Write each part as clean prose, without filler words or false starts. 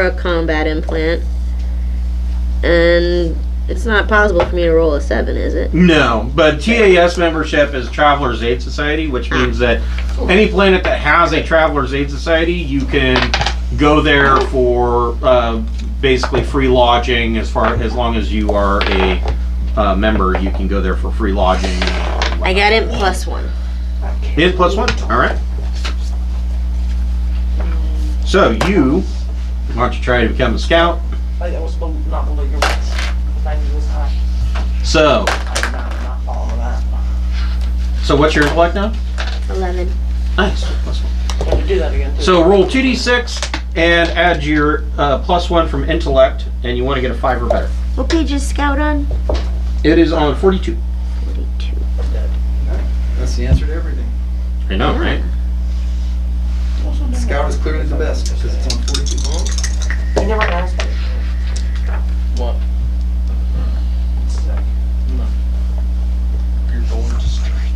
a combat implant. And it's not possible for me to roll a 7, is it? No, but TAS membership is Traveler's Aid Society, which means that any planet that has a Traveler's Aid Society, you can go there for basically free lodging. As long as you are a member, you can go there for free lodging. I got it +1. It is +1? Alright. So you want to try to become a scout. I was not below your best. The 90 was high. So, I'm not following that. so what's your intellect now? 11. Nice. +1. When you do that again, too. So roll 2d6 and add your +1 from intellect, and you want to get a 5 or better. What page is Scout on? It is on 42. 42. I'm dead. That's the answer to everything. I know, right? Scout is clearly the best because it's on 42. You never asked me. What? You're going to straight.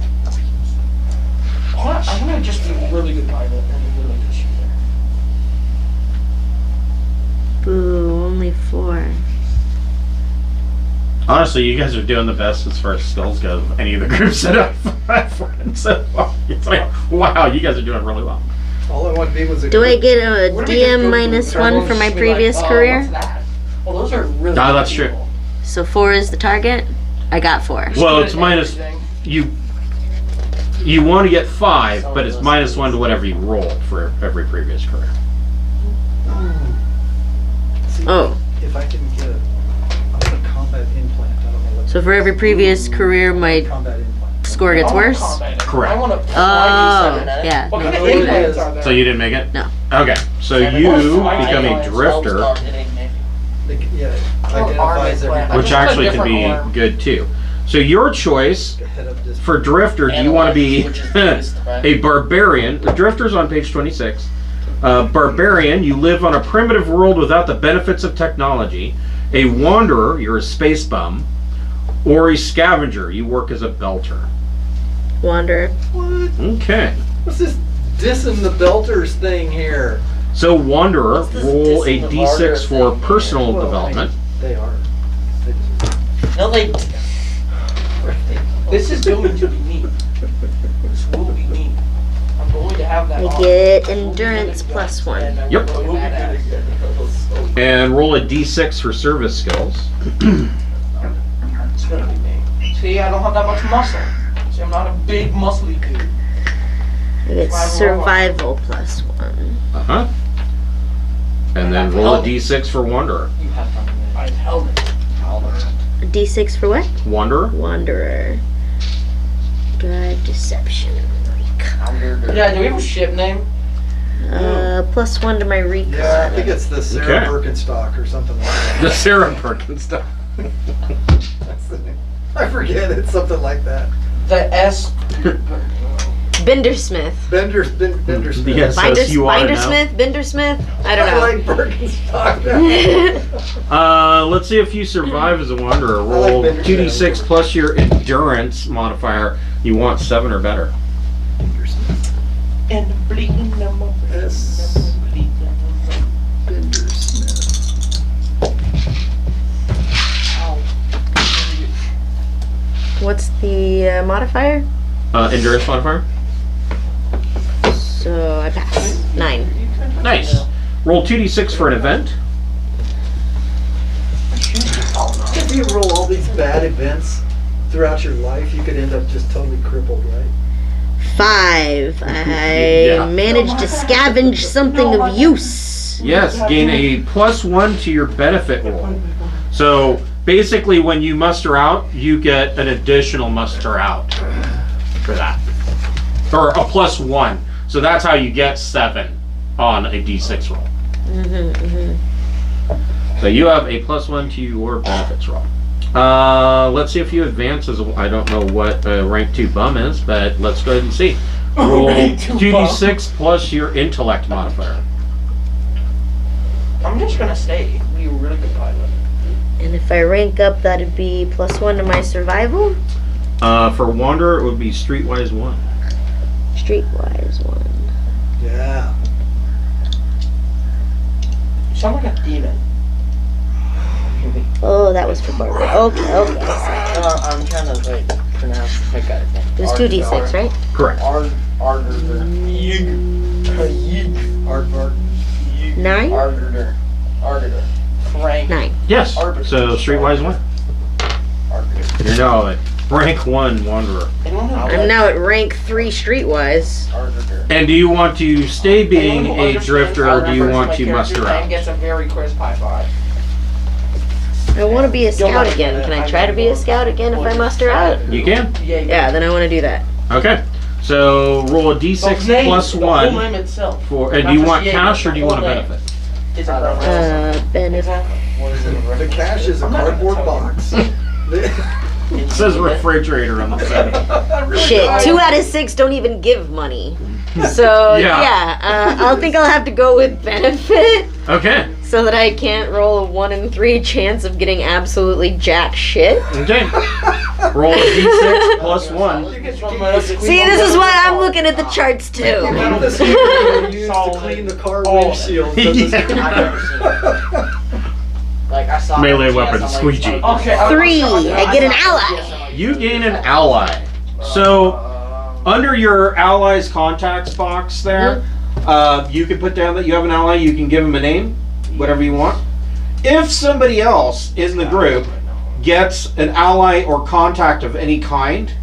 I'm gonna just be a really good pilot and a really good shooter. Boo, only 4. Honestly, you guys are doing the best as far as skills go of any of the groups that I've run so far. It's like, wow, you guys are doing really well. All I want to be was a. Do I get a What do we just DM go minus through? 1 for my Everyone's just be previous like, career? What's that? Well, those are really No, good that's true. people. So 4 is the target? I got 4. Well, Good it's at minus, everything. you want to get 5, but it's -1 to whatever you roll for every previous career. See, Oh. If I can get a combat implant, I don't know what. So for every previous career, my Combat implant. score gets I want a worse? combat. Correct. I want a Oh, yeah. What kind No, of it implants is. are there? So you didn't make it? No. Okay, so you become a drifter, Yeah, Arm identifies implant. everything. which just put a actually can be different arm. good too. So your choice Head up just for drifter, do you want to be Which is this, right? a barbarian? The drifter's on page 26. Barbarian, you live on a primitive world without the benefits of technology. A wanderer, you're a space bum. Or a scavenger, you work as a belter. Wanderer. What? Okay. What's this dissing the belters thing here? So wanderer, What's this roll a dissing the d6 barter for thing? personal Well, development. They are. They just, No, they. This is going to be neat. This will be neat. I'm going to have that. I arm. get We'll be endurance good at plus guns, 1. and I'm Yep. really we'll be bad at good it. again. And roll a d6 for service skills. It's gonna be me. See, I don't have that much muscle. See, I'm not a big muscly dude. I get survival plus 1. Uh-huh. And then roll a d6 for wanderer. You have something. I held it. A D6 for what? Wanderer? Wanderer. Drive, deception, recon. Yeah, do we have a ship name? Plus 1 to my recon. Yeah, I think it's the Sarah Okay. Birkenstock or something like that. The Sarah Perkins stuff. That's the name. I forget, it's something like that. The S. Bendersmith. Bender Smith. Yes. So you ought to know. Bindersmith? Bendersmith? I don't I know. like Birkenstock. Let's see if you survive as a wanderer. like Roll Bender 2d6 plus your endurance modifier. You want 7 or better. And bleeding number. Yes. Bender Smith. What's the modifier? Endurance modifier? So I pass. 9. Nice. Roll 2d6 for an event. If you roll all these bad events throughout your life, you could end up just totally crippled, right? 5. I Yeah. managed to scavenge something of use. Yes, gain a +1 to your benefit roll. So basically when you muster out, you get an additional muster out for that. Or a +1. So that's how you get 7 on a d6 roll. So you have a +1 to your benefits roll. Let's see if you advance as I don't know what rank 2 bum is, but let's go ahead and see. Roll Rank 2 2d6 plus your intellect modifier. I'm just gonna stay. Be a really good pilot. And if I rank up, that'd be plus 1 to my survival. For Wanderer, it would be Streetwise 1. Streetwise 1. Yeah. sound like a demon. Oh, that was for Barbara. Okay. I'm trying to like pronounce. I got it. It was 2d6, right? Correct. Arder. Aardvark. 9? Arder. Frank. 9. Yes. Arbiter. So Streetwise 1. Arder. You're now at rank 1 Wanderer. I'm now at rank 3 streetwise. Arder. And do you want to stay being a drifter, or do you want to muster out? Gets a very crisp high five. I want to be a scout again. Can I try to be a scout again if I muster out? You can. Yeah, then I want to do that. Okay. So roll a d6 plus 1 for. And do you want cash or do you want a benefit? Benefit. The cash is a cardboard box. It says refrigerator on the side. Shit, 2 out of 6 don't even give money. So Yeah. I think I'll have to go with benefit Okay. so that I can't roll a 1 in 3 chance of getting absolutely jack shit. Okay. Roll a d6 plus 1. See, this is why I'm looking at the charts too. This is what we use to clean the car windshield. Like I saw Melee weapon, squeegee. Okay. 3, I get an ally. You gain an ally. So under your allies contacts box there, you can put down that you have an ally. You can give them a name, whatever you want. If somebody else in the group gets an ally or contact of any kind,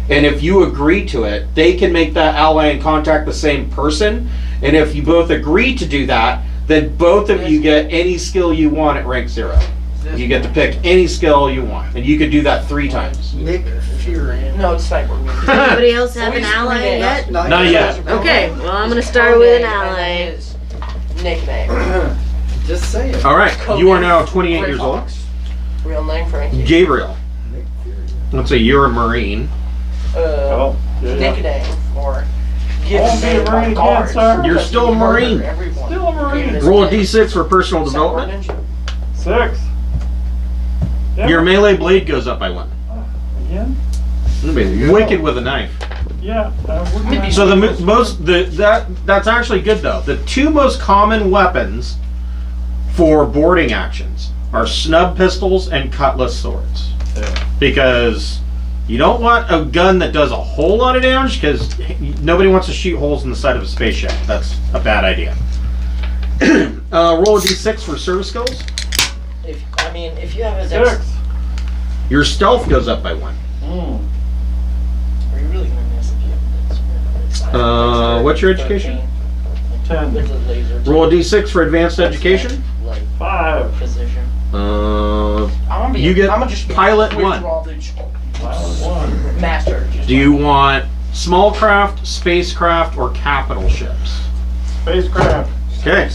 and if you agree to it, they can make that ally and contact the same person. And if you both agree to do that, then both of you get any skill you want at rank 0. You get to pick any skill you want, and you could do that 3 times. Nick Fury. No, it's sniper. Does anybody else have an ally yet? Not yet. Okay, well I'm gonna start with an ally. Nickname. Just saying. All right, you are now 28 years old. Real name Frankie. Gabriel. Nick Fury. Let's say you're a Marine. Nickname or give I'll be a Marine again, sir. You're still a Marine. Still a Marine. Roll a d6 for personal development. 6. Yeah. Your melee blade goes up by 1. Again? Wicked with a knife. Yeah. Wouldn't I- So that's actually good though. The 2 most common weapons for boarding actions are snub pistols and cutlass swords. Yeah. Because you don't want a gun that does a whole lot of damage, because nobody wants to shoot holes in the side of a spaceship. That's a bad idea. Roll a d6 for service skills. If you have a 6. Your stealth goes up by 1. Are you really gonna miss if you have this? What's your education? 10. There's a laser. Roll a d6 for advanced education. Like 5. position. You get pilot 1. Master. Do you want small craft, spacecraft, or capital ships? Spacecraft. Okay.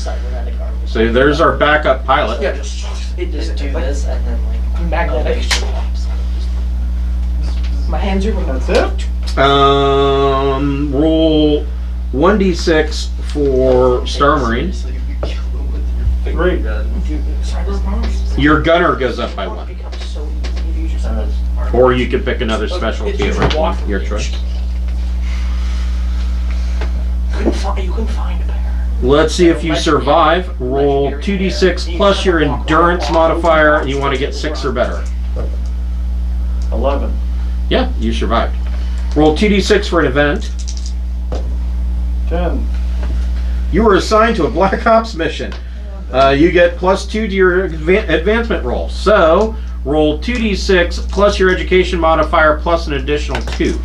So there's our backup pilot. Yeah, just do this and then like magnetic. My hands are. That's it? Roll 1d6 for Star Marine. 3. Your gunner goes up by 1. Or you could pick another specialty at your choice. You can find a pair. Let's see if you survive. Roll 2d6 plus your endurance modifier, and you want to get 6 or better. 11. Yeah, you survived. Roll 2d6 for an event. 10. You were assigned to a Black Ops mission. You get +2 to your advancement roll. So, roll 2d6 plus your education modifier plus an additional 2.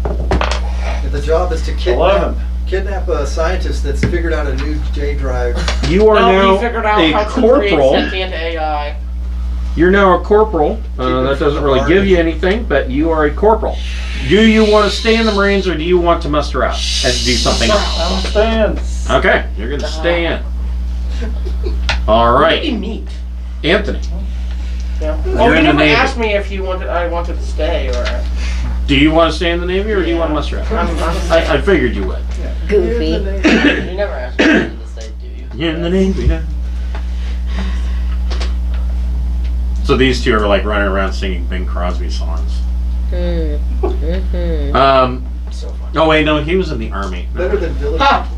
If the job is to 11. kidnap a scientist that's figured out a new J drive. You are No, now he figured out a how to create corporal. sentient AI. You're now a corporal. That doesn't really give you anything, but you are a corporal. Do you want to stay in the Marines, or do you want to muster out and do something else? I'm staying. Okay, you're going to stay in. All Maybe right, meat. Anthony. Yeah. You're Oh, in you the never Navy. asked me if I wanted to stay or. Do you want to stay in the Navy, or do you want to muster out? I figured you would. Goofy. You never asked me to stay, do you? You're in the Navy now. So these two are like running around singing Bing Crosby songs. Mm-hmm. So fun. Oh wait, no, he was in the Army. Better than Village. Ha!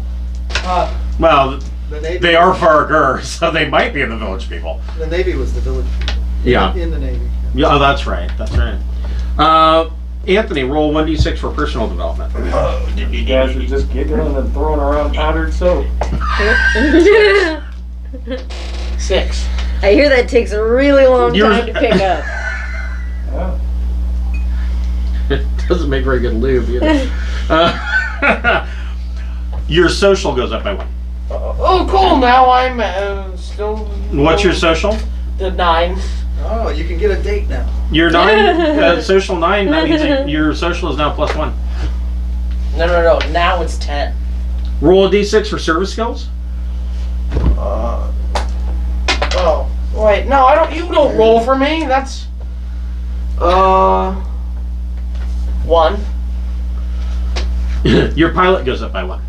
Well, The Navy. They are Vargur, so they might be the village people. The Navy was the village people. Yeah. In the Navy. Yeah, oh, that's right. That's right. Anthony, roll 1d6 for personal development. You guys are just giggling and throwing around powdered soap. 6. I hear that takes a really long time to pick up. Yeah. It doesn't make very good lube either. Your social goes up by 1. Oh, cool. Now I'm still. What's your social? The 9. Oh, you can get a date now. Your 9, social 9, that means your social is now +1. No. Now it's 10. Roll a d6 for service skills. Oh, wait. No, I don't. You don't roll for me. That's. 1. Your pilot goes up by 1.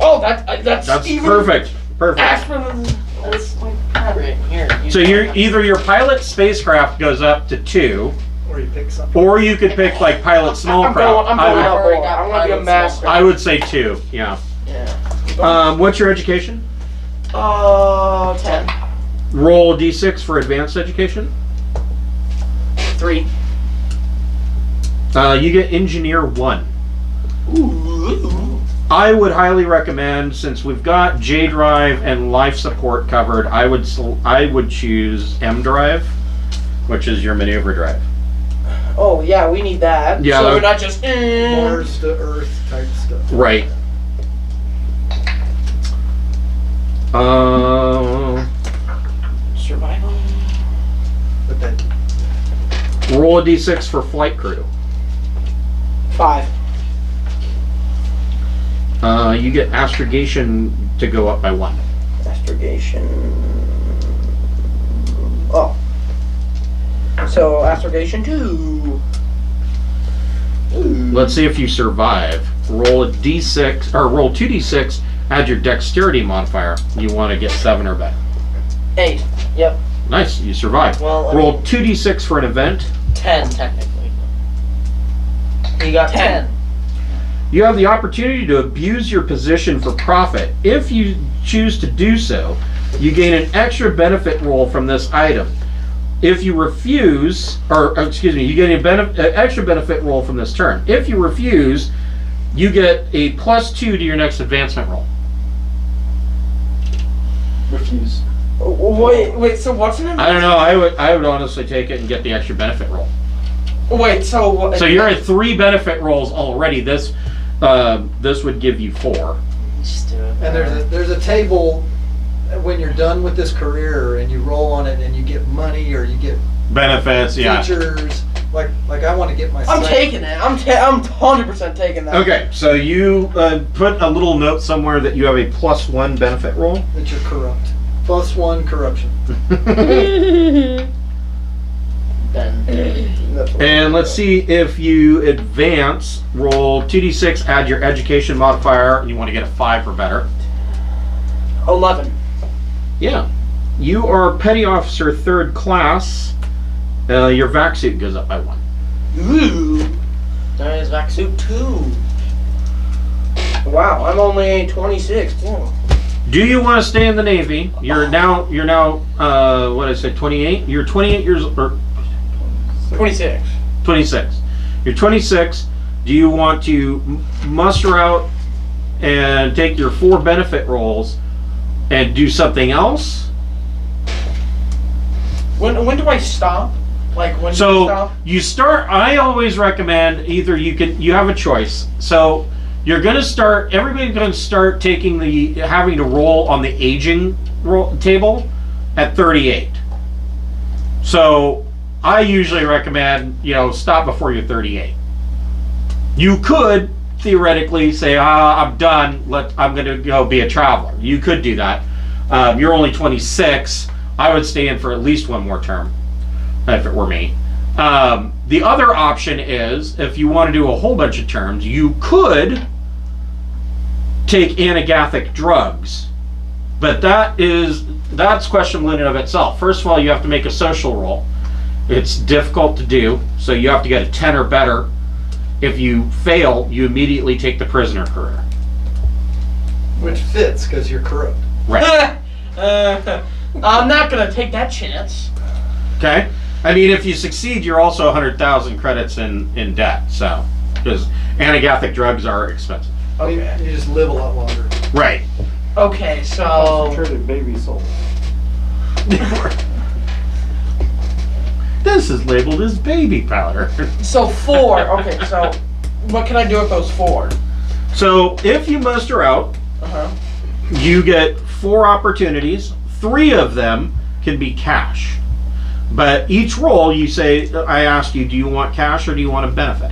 Oh, that's even. Perfect. Perfect. Ask for the. That's like right here. So either your pilot spacecraft goes up to 2, Or you pick something. or you could pick like pilot small I'm craft. going outboard. I'm gonna be a master. I would say 2. Yeah. Yeah. What's your education? 10. Roll d6 for advanced education. 3. You get engineer 1. Ooh. I would highly recommend, since we've got J drive and life support covered, I would choose M drive, which is your maneuver drive. Oh yeah, we need that. Yeah, So we're not just. Mars to Earth type stuff. Right. Survival. But then, Roll a d6 for flight crew. 5. You get astrogation to go up by 1. Astrogation. Oh. So astrogation 2. Let's see if you survive. Roll a d6 or roll 2d6. Add your dexterity modifier. You want to get 7 or better. 8. Yep. Nice, you survived. Well, Roll 2d6 for an event. 10 technically. You got 10. You have the opportunity to abuse your position for profit. If you choose to do so, you gain an extra benefit roll from this item. If you refuse, you gain an extra benefit roll from this turn. If you refuse, you get a +2 to your next advancement roll. Refuse. Wait. So what's an? I don't know. I would honestly take it and get the extra benefit roll. Wait. So. So you're at 3 benefit rolls already. This would give you 4. Just do it. and there's a table when you're done with this career and you roll on it and you get money or you get Benefits, yeah. features. Like I want to get my. I'm sight- taking it. I'm 100% taking that. Okay, so you put a little note somewhere that you have a +1 benefit roll. That you're corrupt. +1 corruption. Then. That's what And let's see if you advance. Roll 2d6, add your education modifier. You want to get a 5 or better. 11. Yeah. You are Petty Officer 3rd class. Your vac suit goes up by 1. Ooh. There is vac suit 2. Wow, I'm only 26 too. Do you want to stay in the Navy? You're now what did I say, 28? You're 28 years or 26. 26. You're 26. Do you want to muster out and take your 4 benefit rolls and do something else? When do I stop? Like when do I So stop? you start. I always recommend either you have a choice. So you're going to start. Everybody's going to start taking having to roll on the aging table at 38. So I usually recommend stop before you're 38. You could theoretically say, I'm done. I'm going to go be a traveler. You could do that. You're only 26. I would stay in for at least 1 more term, if it were me. The other option is, if you want to do a whole bunch of terms, you could take anagathic drugs. But that's questionable in and of itself. First of all, you have to make a social roll. It's difficult to do, so you have to get a 10 or better. If you fail, you immediately take the prisoner career. Which fits because you're corrupt. Right. I'm not gonna take that chance. Okay. I mean, if you succeed, you're also 100,000 credits in debt. So, because anti-Gothic drugs are expensive. Okay. You just live a lot longer. Right. Okay, so Concentrated baby soul. This is labeled as baby powder. 4. Okay, so what can I do with those 4? So, if you muster out, Uh-huh. you get 4 opportunities. 3 of them can be cash. But each roll, you say, I asked you, do you want cash or do you want a benefit?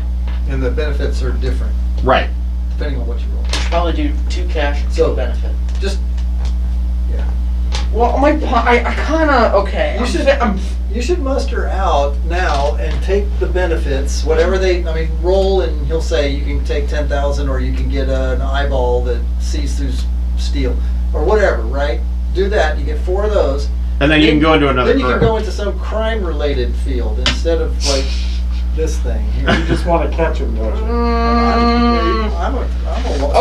And the benefits are different, Right. depending on what you roll. Probably do 2 cash, 2 So- benefit. Just, yeah. Well, I kind of okay. You should muster out now and take the benefits, whatever roll and he'll say you can take 10,000 or you can get an eyeball that sees through steel or whatever, right? Do that, you get 4 of those. And then you can go into another Then you can career. go into some crime-related field instead of like this thing here. You just want to catch him, don't you? I'm a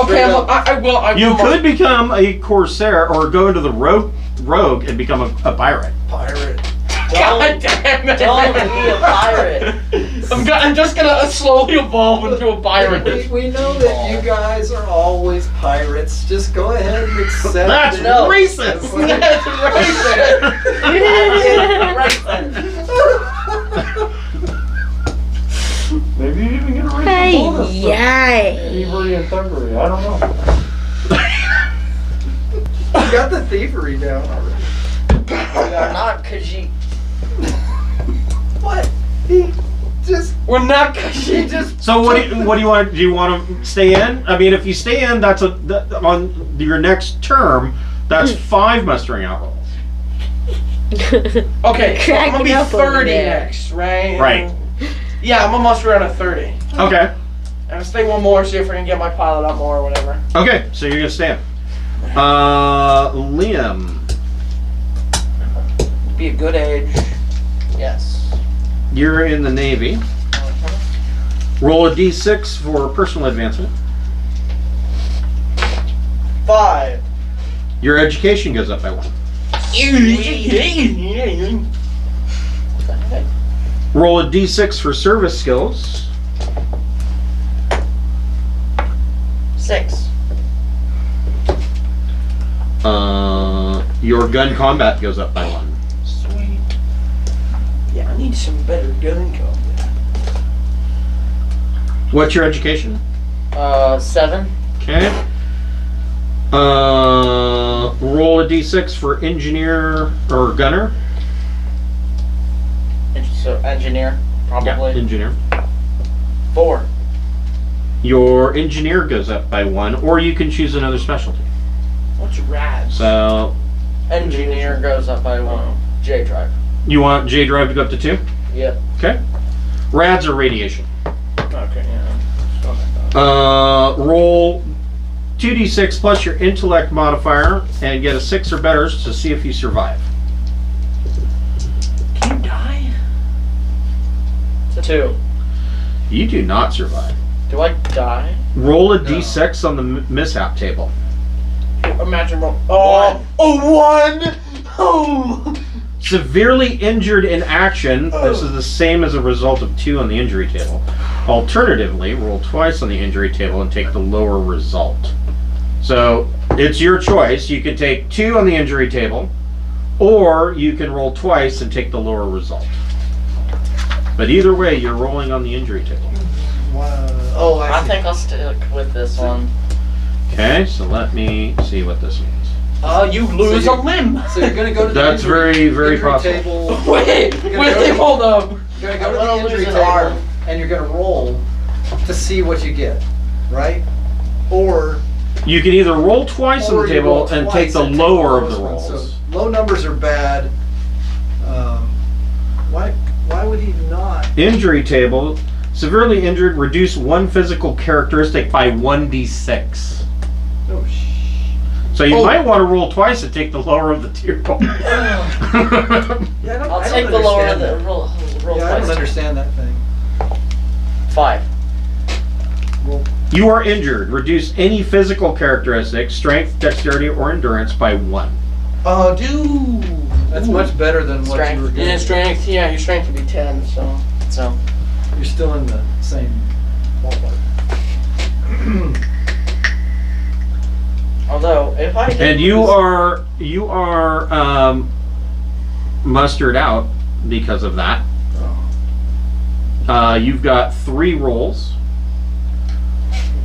Okay, I will. You could become a corsair or go into the rogue and become a pirate. pirate. God damn it! Don't be a pirate. I'm just gonna slowly evolve into a pirate. We know that you guys are always pirates. Just go ahead and accept That's it. No. racist. That's right there. Maybe you even get a racial Hey, bonus for yay. thievery and thuggery. I don't know. You got the thievery down already. We are not, cause you. What? He just. We're not. She just. So what do you want? Do you want to stay in? I mean, if you stay in, on your next term. That's 5 mustering out rolls. Okay, so I'm gonna be Cracking up over 30 there. next, right? Right. Yeah, I'm gonna muster around at 30. Okay. And I'll stay one more, see if I can get my pilot up more or whatever. Okay. So you're gonna stay in. Liam, Be a good age. Yes. you're in the Navy. Roll a d6 for personal advancement. 5. Your education goes up by 1. Roll a d6 for service skills. 6. Your gun combat goes up by 1. Sweet. Yeah, I need some better gun combat. What's your education? 7. Okay. Roll a d6 for engineer or gunner. So engineer, probably. Engineer. 4. Your engineer goes up by 1, or you can choose another specialty. What's rad? So Engineer goes up by 1. J drive. you want J drive to go up to 2? Yep. Okay. Rads or radiation. Okay, yeah. Roll 2d6 plus your intellect modifier and get a 6 or better to see if you survive. Can you die? 2. You do not survive. Do I die? Roll a d6 on the mishap table. Imagine roll. Oh, a 1! Oh! Severely injured in action. This is the same as a result of 2 on the injury table. Alternatively, roll twice on the injury table and take the lower result. So it's your choice. You can take 2 on the injury table, or you can roll twice and take the lower result. But either way, you're rolling on the injury table. Wow. Oh, I I see. think I'll stick with this one. Okay, so let me see what this means. You lose So a limb! So you're gonna go to the That's injury, very injury possible. table. Wait, You're wait, gonna go- hold up. You're gonna go to I'm the gonna injury lose an table arm. and you're gonna roll to see what you get, right? Or You can either roll twice on or the you roll table and twice take the and lower of the lowest one. rolls. So low numbers are bad. Why would he not? Injury table. Severely injured, reduce 1 physical characteristic by 1d6. Oh So you might want to roll twice and take the lower of the tier roll. Yeah, I'll take the lower of the roll Yeah, I don't twice. understand that thing. 5. Roll You are injured. Reduce any physical characteristics, strength, dexterity, or endurance by 1. Oh, dude. That's much better than what Strength. you were doing. Yeah, strength. Yeah, your strength would be 10. So. You're still in the same ballpark. Although, if I And you are mustered out because of that. You've got 3 rolls.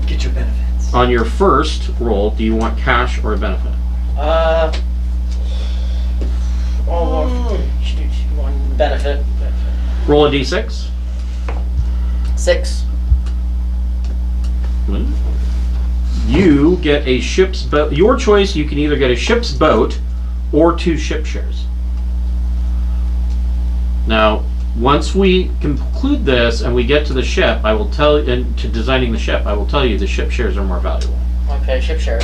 Get your benefits. On your first roll, do you want cash or a benefit? One benefit. Roll a d6. 6. You get a ship's boat. Your choice, you can either get a ship's boat or 2 ship shares. Now, once we conclude this and we get to the ship, I will tell and to designing the ship, I will tell you the ship shares are more valuable. Okay, ship share.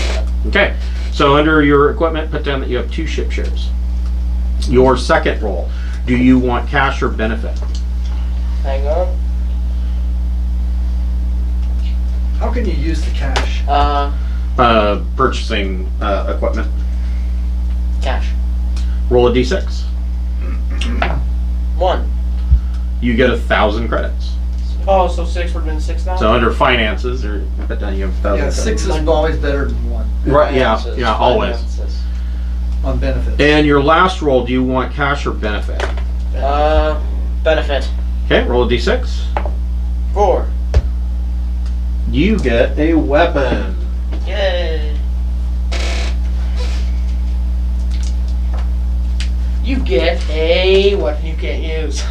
Okay, so under your equipment, put down that you have 2 ship shares. Your second roll, do you want cash or benefit? Hang on. How can you use the cash? Purchasing equipment. Cash. Roll a d6. 1. You get 1,000 credits. Oh, so 6 would have been 6,000? So under finances, or put down you have 1,000. Yeah, 6 is always better than 1 Right? Yeah, always. on benefits. And your last roll, do you want cash or benefit? Benefit. Okay, roll a d6. 4. You get a weapon. Yay. You get a weapon you can't use.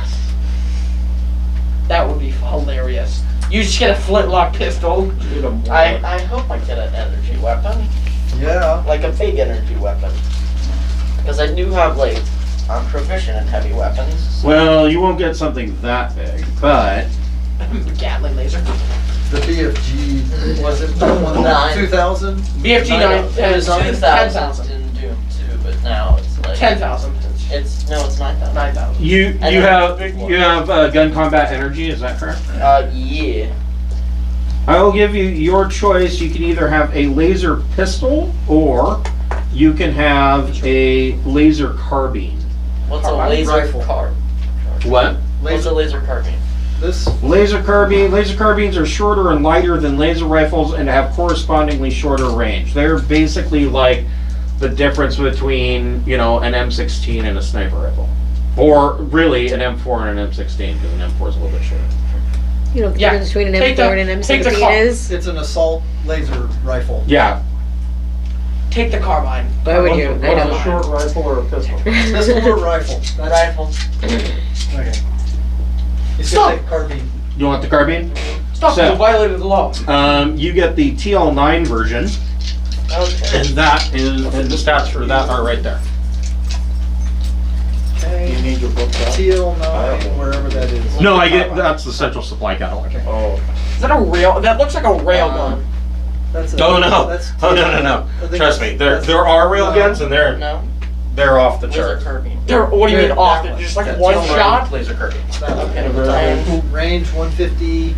That would be hilarious. You just get a flintlock pistol. I hope I get an energy weapon. Yeah. Like a big energy weapon. Because I do have, like, I'm proficient in heavy weapons. Well, you won't get something that big, but Gatling laser. The BFG, was it 2,000? BFG 9 It was 10,000. 2,000 in Doom 2, but now it's like 10,000. It's 9,000. 9,000. you And have then big you have gun combat energy. Is that correct? Yeah. I will give you your choice. You can either have a laser pistol or you can have a laser carbine. What's a Carbine laser rifle. What? What's a laser carbine? This? Laser carbines are shorter and lighter than laser rifles and have correspondingly shorter range. They're basically like the difference between, you know, an M16 and a sniper rifle. Or really an M4 and an M16, because an M4 is a little bit shorter. You know the Yeah. difference between an Take M4 and an take the M16 car. is? It's an assault laser rifle. Yeah. Take the carbine. Why would you? I A know. short rifle or a pistol? Pistol or rifle? Rifle. Okay. He's Stop. gonna take carbine. You want the carbine? Stop, So- you violated the law. You get the TL9 version, Okay. and that is, and the stats for that are right there. Okay. You need your book back? TL9, wherever that is. No, I get, that's the central supply catalog. Okay. Oh. Is that a rail? That looks like a rail gun. That's a, Oh no! That's Oh no! I think Trust that's- me, there that's- are railguns and No? they're off the Laser charts. carbine. They're, what do you mean That off? one. Just like Yeah, one TL9 shot? laser carbines. that one. Okay, And- Range 150.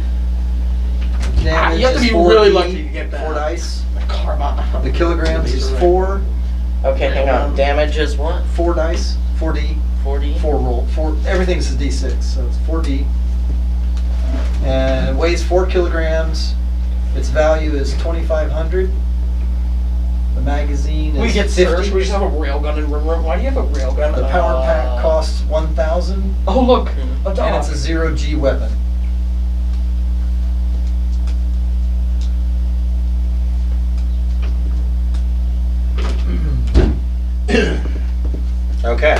Damage you have to is be 4D, really lucky to get that. 4 dice. The carbine. The kilograms is 4. Okay, hang on. Damage is what? 4 dice. 4D. 40? 4 roll. 4. Everything's a D6, so it's 4D. And it weighs 4 kilograms. Its value is 2,500. The magazine is We get 50. searched. We just have a rail gun in room. Why do you have a rail gun? The power pack costs 1,000, Oh look, a and dog. it's a 0G weapon. Okay.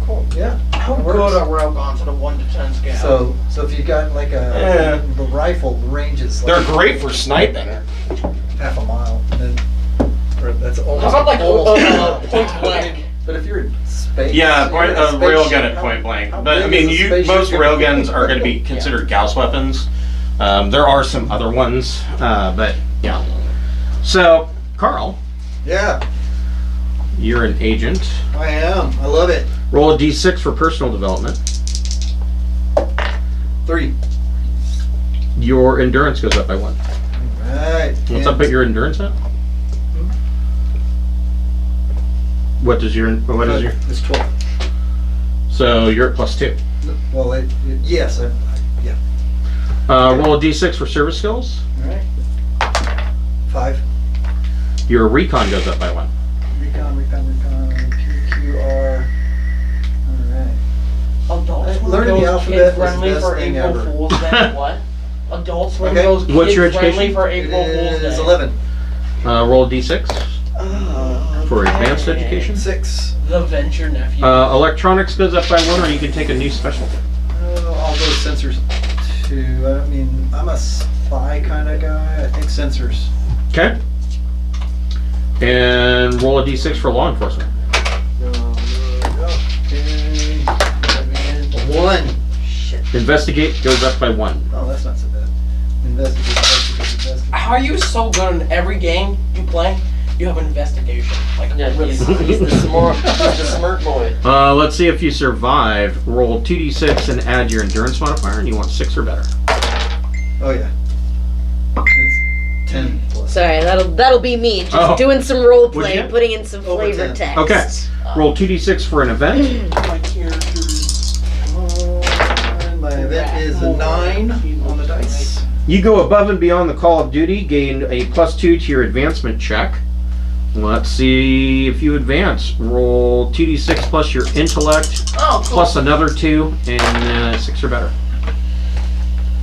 Cool. Yeah. How it good works. are rail guns at a 1 to 10 scale? So if you got like Yeah. the rifle, the range is like They're great for sniping. half a mile, and then or that's almost. how about like almost point blank? But if you're in space, Yeah, you're in a railgun spaceship, at point blank. how But I big mean, is a spaceship most gonna be? railguns are going to be considered Gauss weapons. There are some other ones, but yeah. So, Carl, Yeah, you're an agent. I am. I love it. Roll a d6 for personal development. 3. Your endurance goes up by 1. Right. What's up at your endurance at? What is your? It's 12. So you're at +2. Well, yes. Yeah. Roll a d6 for service skills. All right. 5. Your recon goes up by 1. Recon. PQR. All right. Adults Learning the alphabet was the friendly best for thing April ever. Fool's Day. What? Adult Swim Okay. goes What's your friendly education? for It April Fool's Day. is 11. Roll a d6 for advanced education. 6. The Venture Nephew. Electronics goes up by 1, or you can take a new specialty. I'll go sensors 2. I mean, I'm a spy kind of guy. I think sensors. Okay. And roll a d6 for law enforcement. Okay. 1. Shit. Investigate goes up by 1. Oh, that's not so bad. Investigate. How are you so good in every game you play? You have an investigation. Like, Yeah, really he's good. the smart boy. Let's see if you survive. Roll 2d6 and add your endurance modifier, and you want 6 or better. Oh, yeah. It's 10 plus. Sorry, that'll be me. Just Oh. doing some role What'd you play, get? putting in some Over flavor 10. text. Okay. Roll 2d6 for an event. My character's... My event is a 9 on the dice. You go above and beyond the call of duty, gain a +2 to your advancement check. Let's see if you advance. Roll 2d6 plus your intellect, Oh, cool. plus another 2, and 6 or better.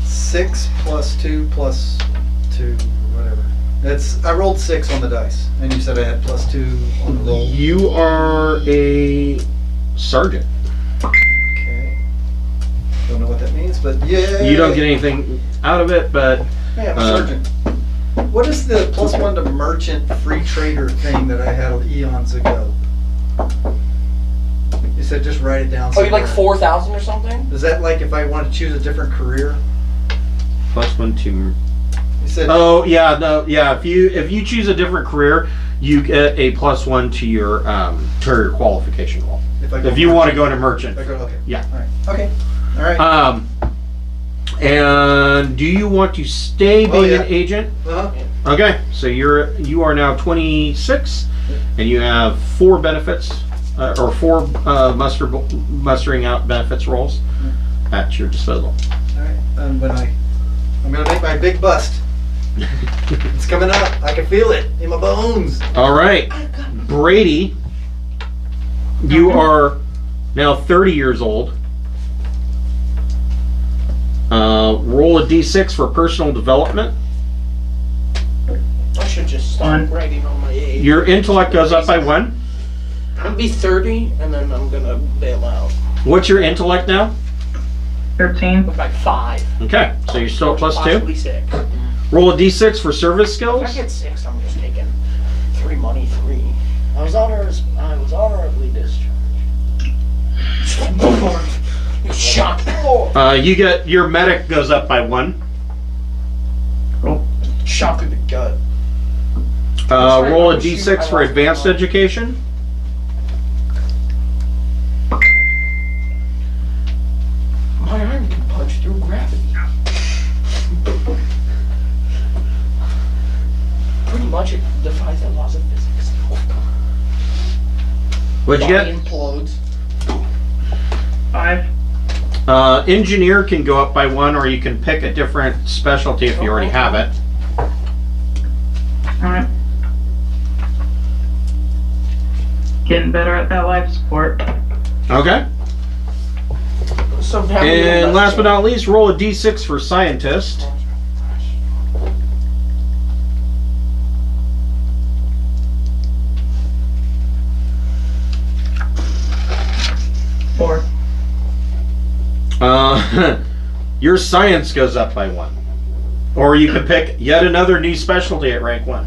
6 plus 2 plus 2, whatever. I rolled 6 on the dice, and you said I had +2 on the roll. You are a sergeant. Okay. Don't know what that means, but yeah. You don't get anything out of it, but Yeah, I'm a sergeant. What is the +1 to merchant free trader thing that I had eons ago? You said just write it down Oh, you somewhere. like 4,000 or something? Is that like if I want to choose a different career? +1 to. You said. Oh yeah, no, yeah. If you choose a different career, you get a +1 to your qualification roll. If you want to go into merchant. I go, okay. Yeah. All right. Okay. All right. And do you want to stay being yeah. an agent? Uh-huh. Okay, so you are now 26, and you have 4 benefits, or 4 mustering out benefits rolls at your disposal. All right. I'm gonna make my big bust. It's coming up. I can feel it in my bones. All right, Brady, you are now 30 years old. Roll a d6 for personal development. I should just stop writing on my age. Your intellect goes up by 1. I'm gonna be 30, and then I'm gonna bail out. What's your intellect now? 13. Like 5. Okay, so you're still at +2. Possibly 6. Roll a d6 for service If skills. I get 6, I'm just taking 3 money, 3. I was honorably discharged. You shot the Lord. You get your medic goes up by 1. Shot through the gut. Roll a d6 for advanced education. My arm can punch through gravity. Pretty much it defies the laws of physics. What'd you Body get? implodes. 5. Engineer can go up by 1, or you can pick a different specialty if you already have it. Alright. Getting better at that life support. Okay. So how many And last but investing? not least, roll a d6 for scientist. Four. Your science goes up by 1. Or you can pick yet another new specialty at rank 1.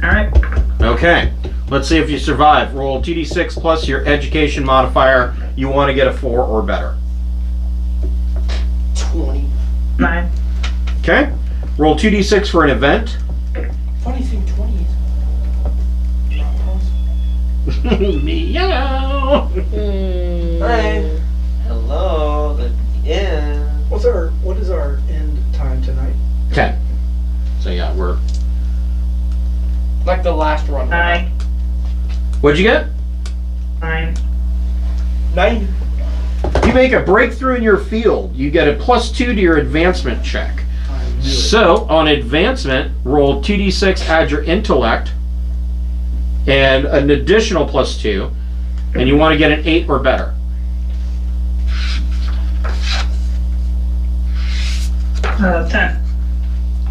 Alright. Okay, let's see if you survive. Roll 2d6 plus your education modifier. You want to get a 4 or better. 20. 9. Okay, roll 2d6 for an event. anything 20 is not possible. Meow. Hi. Hello. The end. What is our end time tonight? 10. So yeah, we're. Like the last run. 9. What'd you get? 9. 9. You make a breakthrough in your field. You get a +2 to your advancement check. I knew it. So on advancement, roll 2d6, add your intellect, and an additional +2, and you want to get an 8 or better. 10.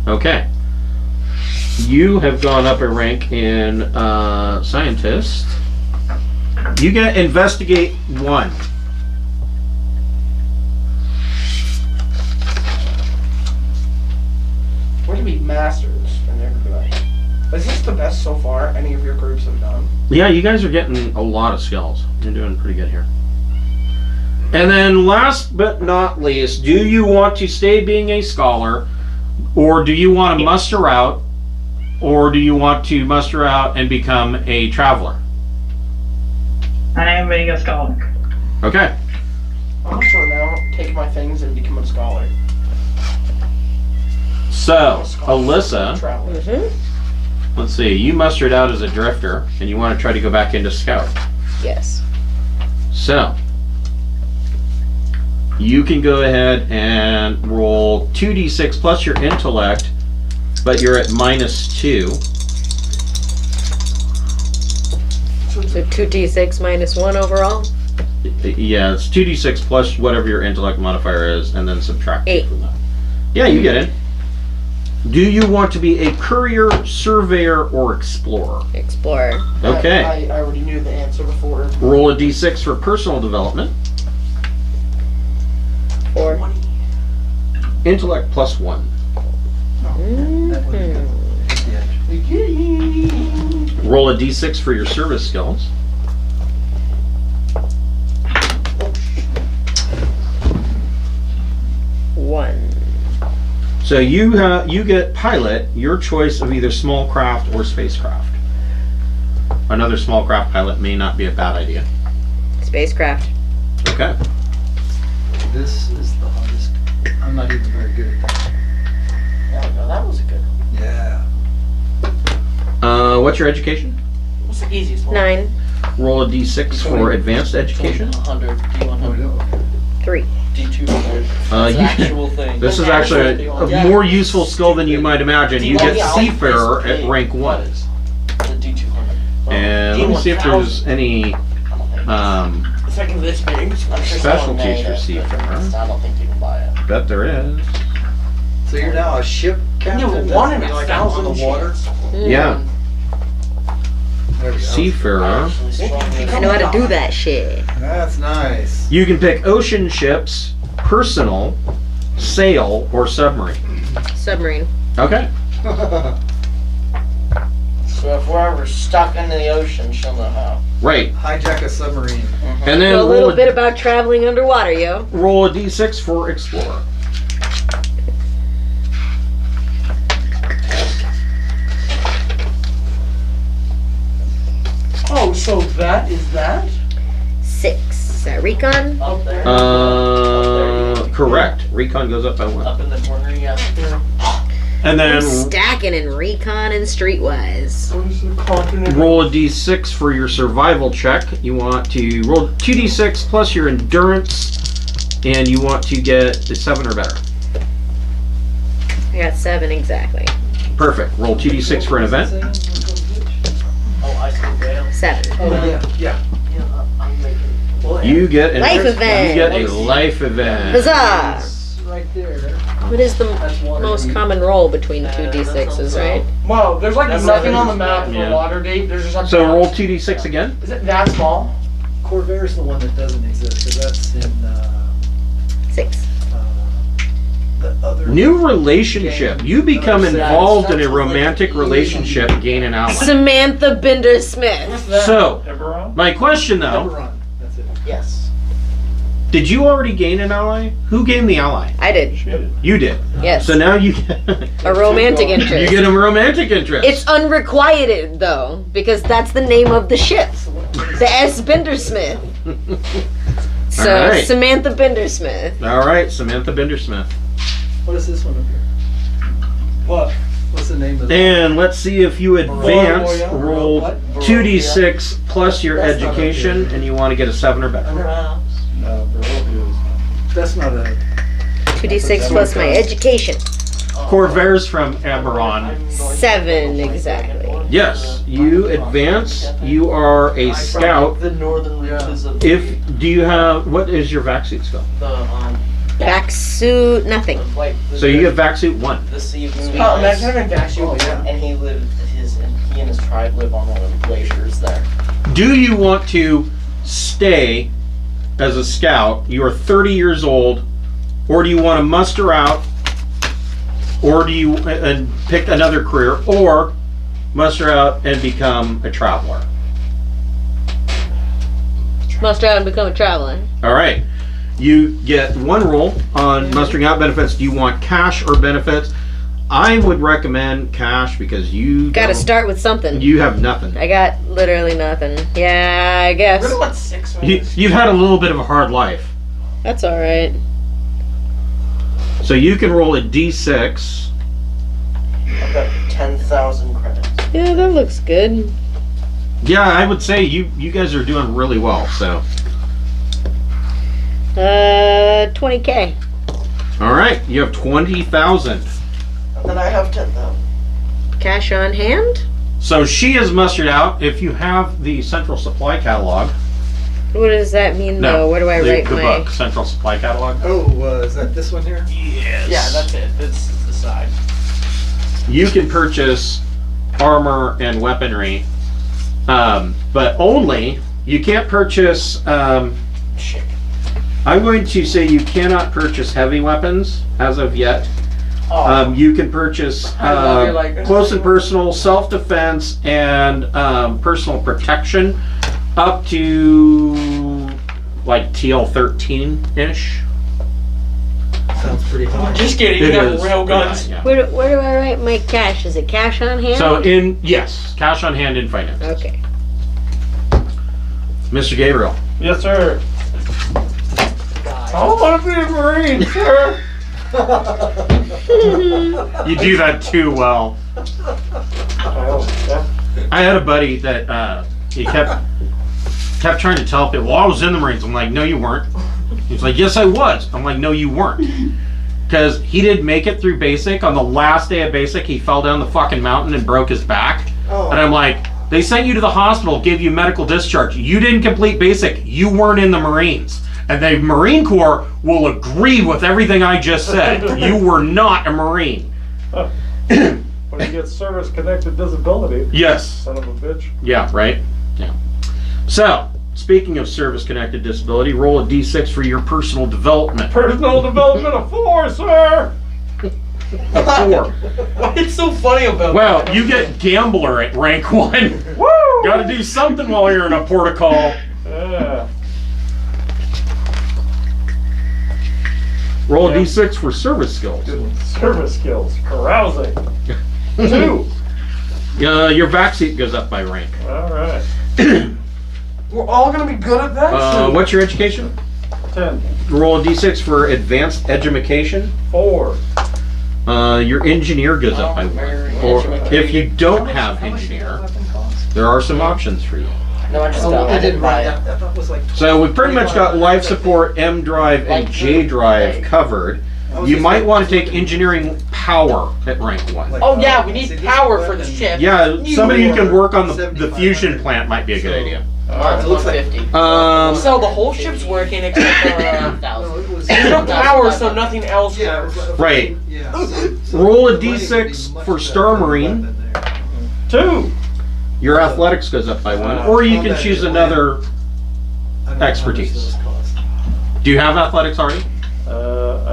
Okay. You have gone up a rank in scientist. You get investigate 1. We're gonna be masters, and they're gonna be like, is this the best so far any of your groups have done? Yeah, you guys are getting a lot of skills. You're doing pretty good here. And then last but not least, do you want to stay being a scholar, or do you want to muster out, or do you want to muster out and become a traveler? I am being a scholar. Okay. I'm gonna for now take my things and become a scholar. So, Alyssa, Traveler. let's see, you mustered out as a drifter, and you want to try to go back into scout. Yes. So, you can go ahead and roll 2d6 plus your intellect, but you're at -2. So 2d6 -1 overall? Yeah, it's 2d6 plus whatever your intellect modifier is, and then subtract 8. from that. Yeah, you get it. Do you want to be a courier, surveyor, or explorer? Explorer. Okay. I already knew the answer before. Roll a d6 for personal development. 4. Intellect +1. That would be good. Hit the edge. Roll a d6 for your service skills. One. So you get pilot, your choice of either small craft or spacecraft. Another small craft pilot may not be a bad idea. Spacecraft. Okay. This is the hardest. I'm not even very good at that. There we go. That was a good one. Yeah. What's your education? What's the easiest one? 9. Roll a d6 for advanced education. 100, Oh, D100, no. 3. D200. It's You- an actual thing. This is actually a more useful skill than you might imagine. You get Seafarer at rank 1. The D200. And let me see if there's any It's like this big. I'm sure someone specialties made for it, Seafarer. but I don't think you can buy it. Bet there is. So you're now a ship captain? You That's one in like 1,000 on the water? chance. Yeah. There we go. Seafarer. Actually stronger. I know how to do that shit. That's nice. You can pick ocean ships, personal, sail, or submarine. Submarine. Okay. So if we're ever stuck in the ocean, she'll know how. Right. Hijack a submarine. And then Know a little roll bit about traveling underwater, yo. roll a d6 for explorer. Oh, so that is that? 6. Is that recon? Up there? Correct. Recon goes up by 1. Up in the corner, yeah. And then I'm stacking in recon and streetwise. What is the continent? roll a d6 for your survival check. You want to roll 2d6 plus your endurance, and you want to get a 7 or better. I got 7 exactly. Perfect. Roll 2d6 for an event. Oh, I see rail. 7. Oh, yeah. Yeah, I'm making. Well, You get an Life event. You get a life event. Huzzah! It's right there. What is the That's water. most common roll between 2d6s, right? Wow, there's like That's nothing like- on the map for Yeah. Waterdeep. There's just a So roll 2d6 again. Is it that small? Corvair's the one that doesn't exist, because that's in 6. the other. New relationship. You become involved in a romantic relationship, gain an ally. Samantha Binder Smith. So, Eberron? my question though, Eberron. That's it. Yes. Did you already gain an ally? Who gained the ally? I did. You did. Yes. So now you get, A romantic interest. you get a romantic interest. It's unrequited though, because that's the name of the ship, the S. Bindersmith. So All right. Samantha Bindersmith. All right, Samantha Bindersmith. What is this one up here? What? What's the name of it? And let's see if you advance. Barovia. Roll What? 2d6 plus your That's not education, okay. and you want to get a 7 or better. No, Barovia is That's not a. 2d6 plus my education. Corvairs from Eberron. 7 exactly. Yes, you advance. You are a scout. The northern reaches of Do you have, what is your vac suit skill? the Back suit, nothing. like So you get vac suit 1. the sea of moon. Oh, man, I've been back to you, Oh, yeah. And he and his tribe live on one of the glaciers there. Do you want to stay as a scout? You are 30 years old, or do you want to muster out, or do you pick another career, or muster out and become a traveler? Muster out and become a traveler. All right. You get 1 roll on mustering out benefits. Do you want cash or benefits? I would recommend cash because you Gotta don't- start with something. You have nothing. I got literally nothing. Yeah, I guess. Really, what 6 You've had a little bit of a hard life. That's alright. So you can roll a d6. I've got 10,000 credits. Yeah, that looks good. Yeah, I would say you guys are doing really well. So, 20k. all right, you have 20,000. And then I have 10,000. Cash on hand? So she is mustered out. If you have the central supply catalog, What does that mean no, though? Where do I the, write the my... book central supply catalog? Oh, is that this one here? Yes. Yeah, that's it. This is the side. You can purchase armor and weaponry, but only you can't purchase. Shit. I'm going to say you cannot purchase heavy weapons as of yet. Oh. You can purchase I love your, like- close and personal, self-defense, and personal protection up to like TL13-ish. Sounds pretty high. Just kidding. It You got is rail pretty guns. high, yeah. Where do I write my cash? Is it cash on hand? So yes, cash on hand in finance. Okay. Mr. Gabriel. Yes, sir. I want to be a Marine, sir. You do that too well. Yeah. I had a buddy that he kept trying to tell people, well, I was in the Marines. I'm like, no, you weren't. He's like, yes, I was. I'm like, no, you weren't. Because he didn't make it through basic. On the last day of basic, he fell down the fucking mountain and broke his back. Oh. And I'm like, they sent you to the hospital, gave you medical discharge. You didn't complete basic. You weren't in the Marines. And the Marine Corps will agree with everything I just said. You were not a Marine. When you get service-connected disability, Yes. son of a bitch. Yeah, right? Yeah. So, speaking of service-connected disability, roll a d6 for your personal development. Personal development of 4, sir. A 4. What's so funny about Well, you get gambler at rank 1. Woo! Gotta do something while you're in a port of call. Yeah. Roll a Yeah. d6 for service skills. Service skills. Carousing. 2. Your vac seat goes up by rank. All right. We're all gonna be good at that shit. What's your education? 10. Roll a d6 for advanced education. 4. Your engineer goes up by 1. Or if you don't have engineer, there are some options for you. No, I just Oh, got I didn't write it. that. That was like. So we've pretty much got life support, M drive, and J drive covered. You might want to take engineering power at rank 1. Oh yeah, we need power for the ship. Yeah, somebody who can work on the fusion plant might be a good idea. It looks like. 50. So the whole ship's working except for No, it was. there's no power, so nothing else Yeah, it works. was like- Right. Yeah. so Roll a the money would d6 be much for better Star for a Marine. weapon there. 2. Your athletics goes up by 1, or you can Combat choose is another. I don't know how much Expertise. those cost. Do you have athletics already? I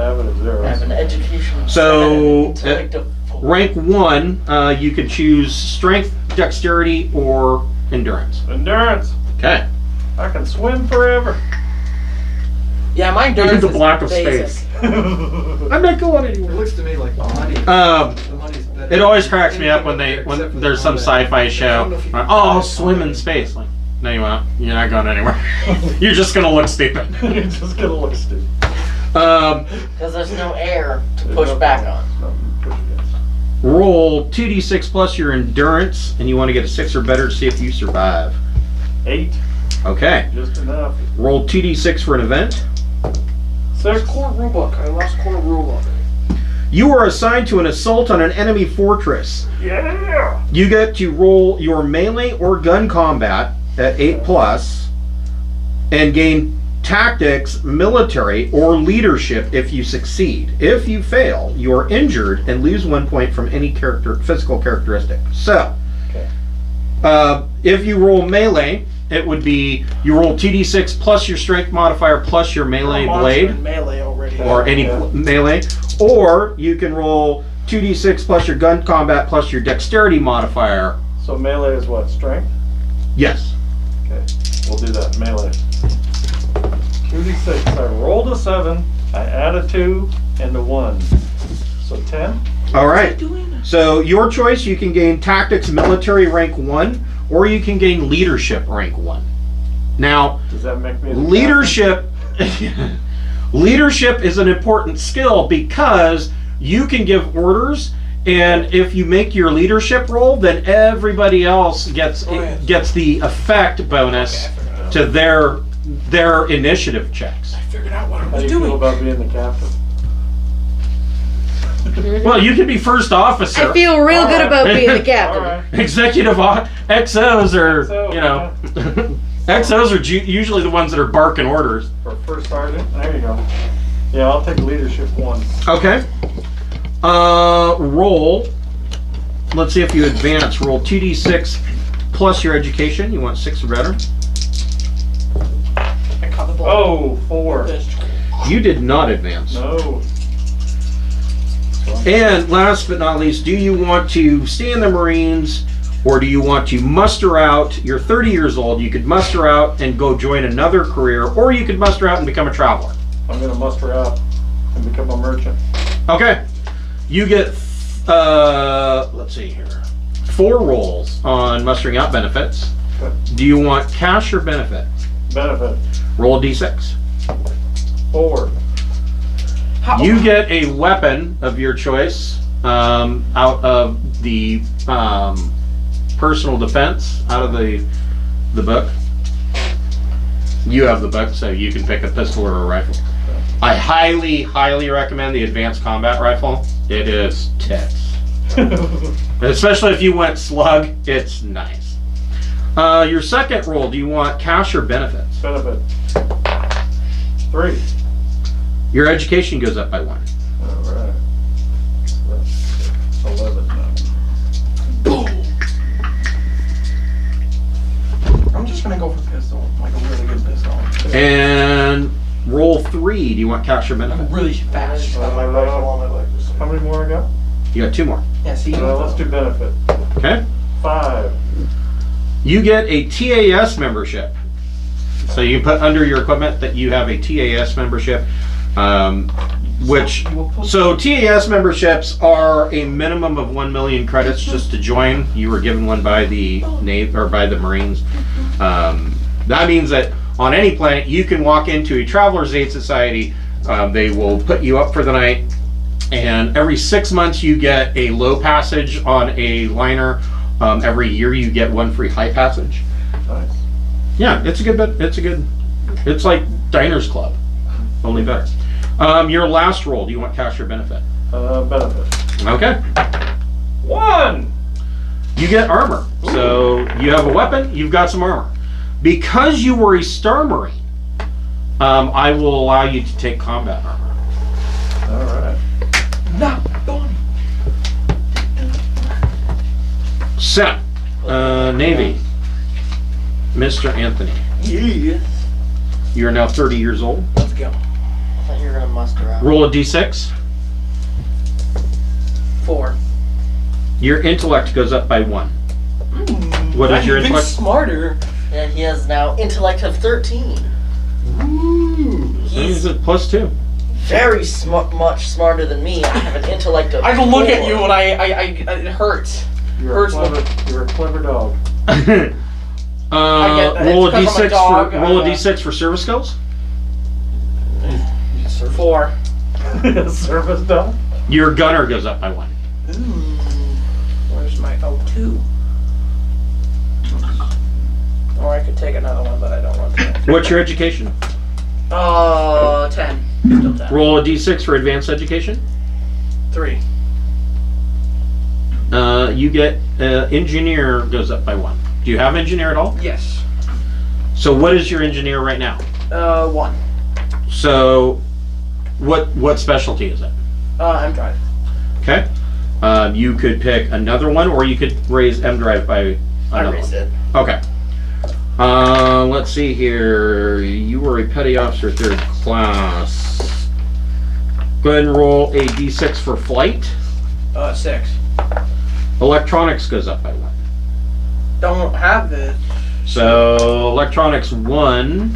have it at 0. I have an education. So, intellect of 4. Rank 1, you can choose strength, dexterity, or endurance. Endurance. Okay. I can swim forever. Yeah, my Into endurance the is black of basic. space. I'm not going It anywhere. looks to me like the money. Um, The money's better it always than cracks me up anything when up there except for there's the some combat. sci-fi I show. don't know if you can Oh, I'll buy swim in combat. space. Like, no, you won't. You're not going anywhere. You're just gonna look stupid. You're just gonna look stupid. Because there's no air to push back on. Push against. Roll 2d6 plus your endurance, and you want to get a 6 or better to see if you survive. 8, Okay. just enough. Roll 2d6 for an event. 6. Core rulebook. I lost core rulebook. You are assigned to an assault on an enemy fortress. Yeah! You get to roll your melee or gun combat at 8 plus, and gain tactics, military, or leadership if you succeed. If you fail, you are injured and lose 1 point from any physical characteristic. So, Okay. if you roll melee, it would be you roll 2d6 plus your strength modifier plus your melee I'm blade, in melee already. or any Yeah. melee, or you can roll 2d6 plus your gun combat plus your dexterity modifier. So melee is what? Strength? Yes. Okay. We'll do that. Melee. 2d6. I rolled a 7. I add a 2 and a 1. So 10? All right. So your choice, you can gain tactics military rank 1, or you can gain leadership rank 1. Now, Does that make me the leadership leadership is an important skill because you can give orders, and if you make your leadership roll, then everybody else gets the effect bonus to their initiative checks. Figured out what I How was do you feel doing. about being the captain? Well, you can be first officer. I feel real good about being the All captain. right. Executive XOs are, XO, you know, XOs are usually the ones that are barking orders. For first sergeant? There you go. Yeah, I'll take leadership 1. Okay. Roll. Let's see if you advance. Roll 2d6 plus your education. You want 6 or better. I caught the ball. Oh, 4. You did not advance. No. And last but not least, do you want to stay in the Marines, or do you want to muster out? You're 30 years old. You could muster out and go join another career, or you could muster out and become a traveler. I'm going to muster out and become a merchant. Okay. You get, let's see here, 4 rolls on mustering out benefits. Okay. Do you want cash or benefit? Benefit. Roll a d6. 4. You get a weapon of your choice out of the personal defense, out of the book. You have the book, so you can pick a pistol or a rifle. I highly, highly recommend the advanced combat rifle. It is tits. Especially if you went slug, it's nice. Your second roll, do you want cash or benefits? Benefit. 3. Your education goes up by 1. Alright. So that's 11 now. I'm just gonna go for pistol, like a really good pistol. And roll 3, do you want cash or I'm benefit? really fast. On my rifle, on my leg. How many more I got? You got 2 more. Yeah, see? Let's do benefit. Okay. 5. You get a TAS membership. So you put under your equipment that you have a TAS membership, so TAS memberships are a minimum of 1 million credits just to join. You were given one by the Navy or by the Marines. That means that on any planet you can walk into a Traveler's Aid Society. They will put you up for the night, and every 6 months you get a low passage on a liner. Every year you get 1 free high passage. Nice. Yeah, it's a good bit. It's like Diners Club, only better. Your last roll, do you want cash or benefit? Benefit. Okay. 1! You get armor. So you have a weapon, you've got some armor. Because you were a Star Marine, I will allow you to take combat armor. Alright. Not Bonnie. So, Navy, Mr. Anthony, Yes. you're now 30 years old. Let's go. I thought you were gonna muster out. Roll a d6. 4. Your intellect goes up by 1. What is your I'm even intellect? smarter. Yeah, he has now intellect of 13. Ooh. He He's at +2. very much smarter than me. I have an intellect of I can look at 4. you and it hurts. You're a Hurts you're a clever dog. get that. Roll a It's 'cause I'm a d6 dog, for roll a d6 for service skills. 4. Service dog. Your gunner goes up by 1. Ooh. Where's my 2? Or I could take another one, but I don't want to. What's your education? 10. Still 10. Roll a d6 for advanced education. 3. You get engineer goes up by 1. Do you have engineer at all? Yes. So what is your engineer right now? 1. So what specialty is it? M drive. Okay. You could pick another one, or you could raise M drive by I another raised one. it. Okay. Let's see here. You were a petty officer 3rd class. Go ahead and roll a d6 for flight. 6. Electronics goes up by 1. Don't have this. So electronics 1,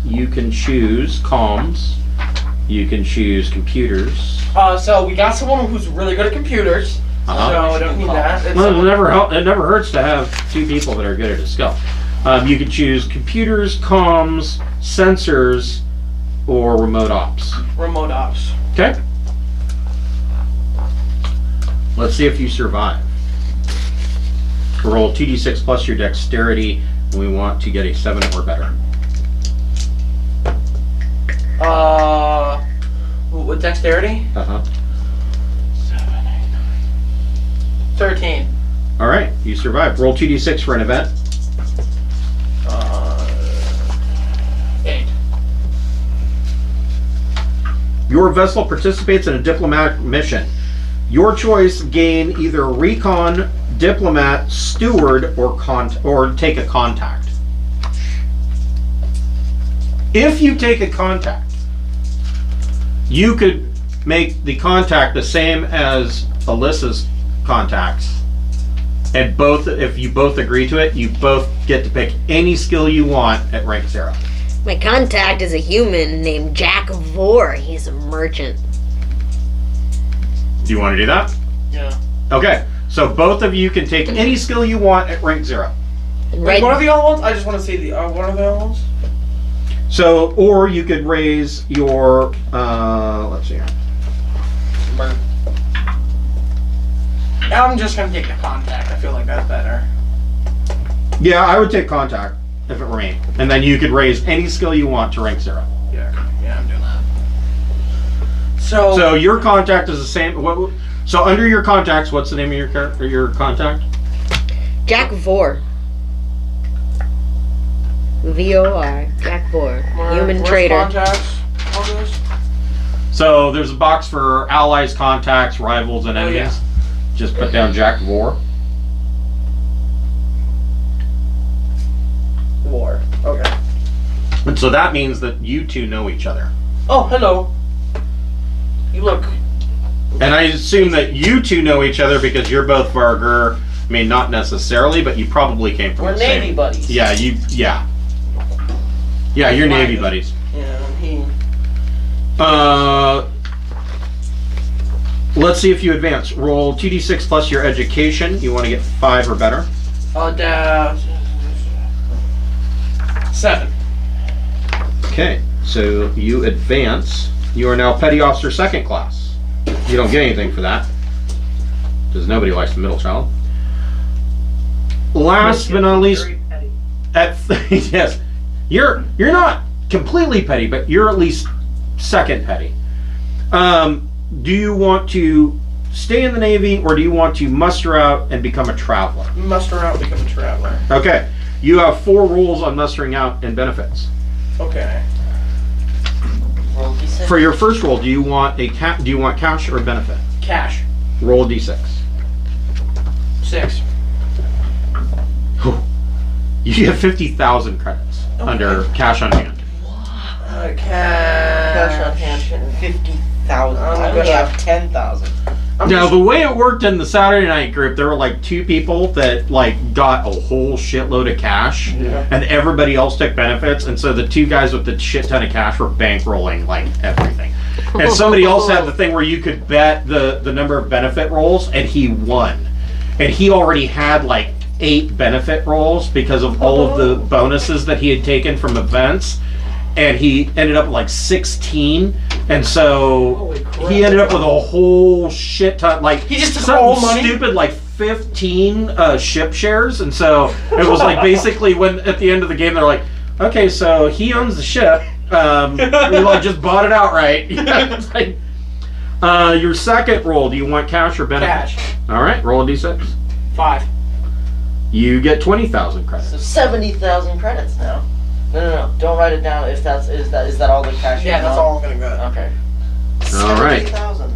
you can choose comms. You can choose computers. So we got someone who's really good at computers. Uh-huh. So I don't need that. It's Well, it never hurts to have 2 people that are good at a skill. You can choose computers, comms, sensors, or remote ops. remote ops. Okay. Let's see if you survive. Roll 2d6 plus your dexterity, and we want to get a 7 or better. With dexterity? Uh-huh. 13. All right, you survived. Roll 2d6 for an event. 8. Your vessel participates in a diplomatic mission. Your choice: gain either recon, diplomat, steward, or take a contact. If you take a contact, you could make the contact the same as Alyssa's contacts. And if you both agree to it, you both get to pick any skill you want at rank 0. My contact is a human named Jack Vore. He's a merchant. Do you want to do that? Yeah. Okay, so both of you can take any skill you want at rank 0. And Wait, right, what are the other ones? I just want to see the. What are the other ones? So, or you could raise your, let's see here. I'm just gonna take the contact. I feel like that's better. Yeah, I would take contact if it were me. And then you could raise any skill you want to rank 0. Yeah, I'm doing that. So your contact is the same. So under your contacts, what's the name of your contact? Jack Vore. V-O-R. Jack Vore. Human where's trader. Contacts on this? So there's a box for allies, contacts, rivals, and enemies. yeah. Just put down Jack Vore. War. Okay. And so that means that you two know each other. Oh, hello. You look. And I assume that you two know each other because you're both Vargur. I mean, not necessarily, but you probably came from We're the same. Navy buddies. Yeah, yeah, you're Navy buddies. Yeah, he. Let's see if you advance. Roll 2d6 plus your education. You want to get 5 or better. 7. Okay, so you advance. You are now Petty Officer 2nd class. You don't get anything for that, because nobody likes the middle child. Last but not least, yes, you're not completely petty, but you're at least 2nd petty. Do you want to stay in the Navy, or do you want to muster out and become a traveler? Muster out, become a traveler. Okay, you have 4 rules on mustering out and benefits. Okay. Roll D6. For your first roll, do you want cash or a benefit? Cash. Roll a d6. 6. You have 50,000 credits under cash on hand. Cash on hand. 50,000. I'm I'm gonna- gonna have 10,000. Now, the way it worked in the Saturday night group, there were like 2 people that like got a whole shitload of cash, and everybody else took benefits, and so the 2 guys with the shit ton of cash were bankrolling like everything. And somebody else had the thing where you could bet the number of benefit rolls, and he won. And he already had like 8 benefit rolls because of all of the bonuses that he had taken from events. And he ended up with like 16, and so he ended up with a whole shit ton, like He just took something all money? stupid like 15 ship shares, and so it was like basically when at the end of the game they're like, okay, so he owns the ship, we like just bought it outright. It's like, your second roll, do you want cash or benefit? Cash. All right, roll a d6. 5. You get 20,000 credits. So 70,000 credits now. No. Don't write it down. If is that all the cash? Yeah, that's all I'm gonna go. Okay. All right. 70,000.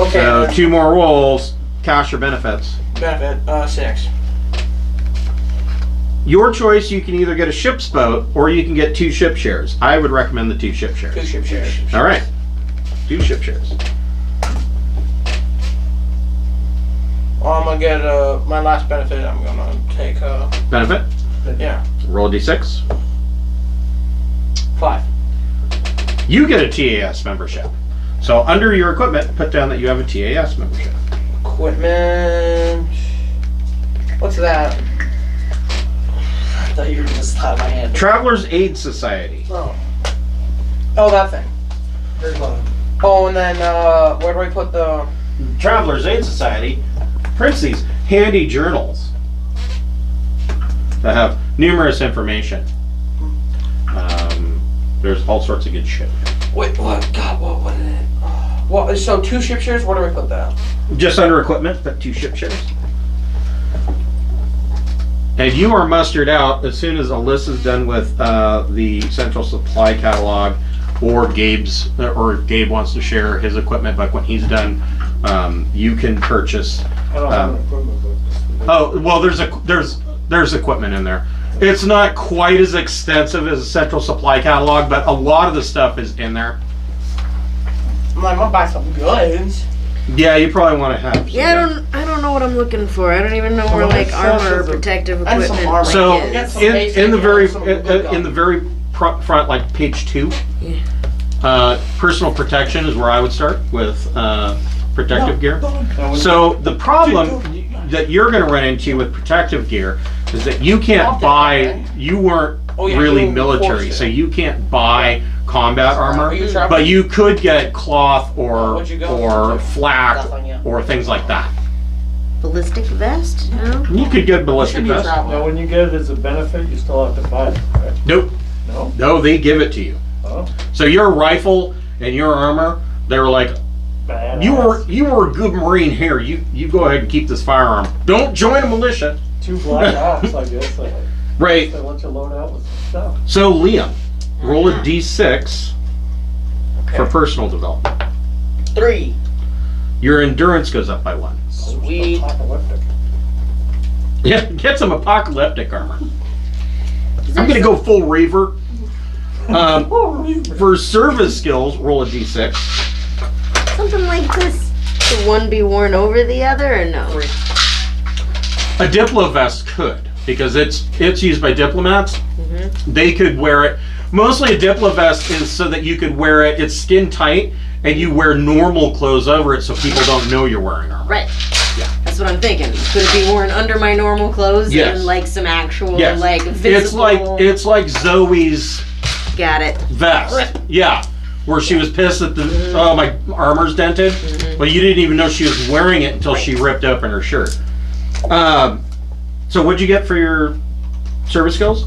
Okay. So 2 more rolls, cash or benefits. Benefit, 6. Your choice, you can either get a ship's boat or you can get 2 ship shares. I would recommend the 2 ship shares. 2 ship shares. All right. 2 ship shares. Well, I'm gonna get my last benefit. I'm gonna take Benefit? yeah, Roll a d6. 5. You get a TAS membership. So under your equipment, put down that you have a TAS membership. Equipment. What's that? I thought you were gonna slap my hand. Travelers Aid Society. Oh, that thing. Very bottom. Oh, and then where do I put the? Travelers Aid Society prints these handy journals that have numerous information. There's all sorts of good shit. Wait, what? God, what is it? Well, so 2 ship shares. Where do I put that? Just under equipment, but 2 ship shares. And you are mustered out as soon as Alyssa's done with the central supply catalog, or Gabe wants to share his equipment. But when he's done, you can purchase. I don't have an equipment book. Oh well, there's equipment in there. It's not quite as extensive as a central supply catalog, but a lot of the stuff is in there. I'm gonna buy some goods. Yeah, you probably want to have. Yeah, I don't know what I'm looking for. I don't even know where Well, like that armor or sounds- protective and some equipment armor. So like, Get is. some in basic the very and some good in the very front, like page 2, personal protection is where I would start with protective gear. So the problem that you're going to run into with protective gear is that you can't buy. You weren't Oh, yeah, really you military, forced it. so you can't buy combat armor. Are you traveling? But you could get cloth or What'd you go or to? flak Nothing, yeah. or things like that. Ballistic vest? No? You could get ballistic Should be vest. traveling. Now, when you get it as a benefit, you still have to buy it, right? Nope. No? No, they give it to you. Oh, So your rifle and your armor, they were like, badass. you were a good Marine here. You go ahead and keep this firearm. Don't join a militia. 2 black ops, I guess. Right. They let you load out with stuff. So Liam, roll a d6 for Okay. personal development. 3. Your endurance goes up by 1. Sweet. Apocalyptic. Yeah, get some apocalyptic armor. I'm gonna go full Reaver. For service skills, roll a d6. Something like this. Should one be worn over the other or no? 3. A Diplo vest could, because it's used by diplomats. They could wear it. Mostly a Diplo vest is so that you could wear it. It's skin tight, and you wear normal clothes over it so people don't know you're wearing armor. Right. Yeah. That's what I'm thinking. Could it be worn under my normal clothes Yes. and like some actual Yes. like visible? It's like Zoe's Got it. vest. Yeah. Where she was pissed that oh, my armor's dented. Well, you didn't even know she was wearing it until she ripped open her shirt. So what'd you get for your service skills?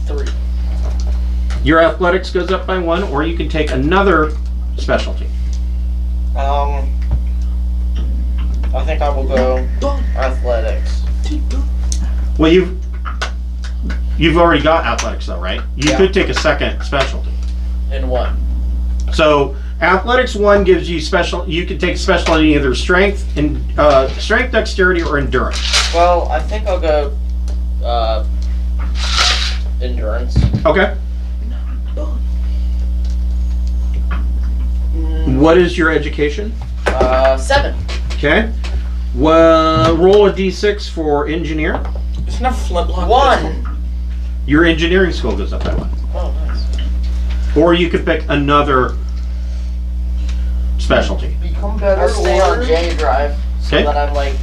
3. Your athletics goes up by 1, or you can take another specialty. I think I will go athletics. Well, you've already got athletics though, right? You Yeah. could take a second specialty. In 1. So athletics 1 gives you special. You can take specialty either strength and strength, dexterity, or endurance. Well, I think I'll go endurance. Okay. What is your education? 7. Okay. Well, roll a d6 for engineer. It's not flintlock. 1. Your engineering skill goes up by 1. Oh, nice. Or you could pick another specialty. Become better. I'll stay on J drive. So Okay. that I'm like,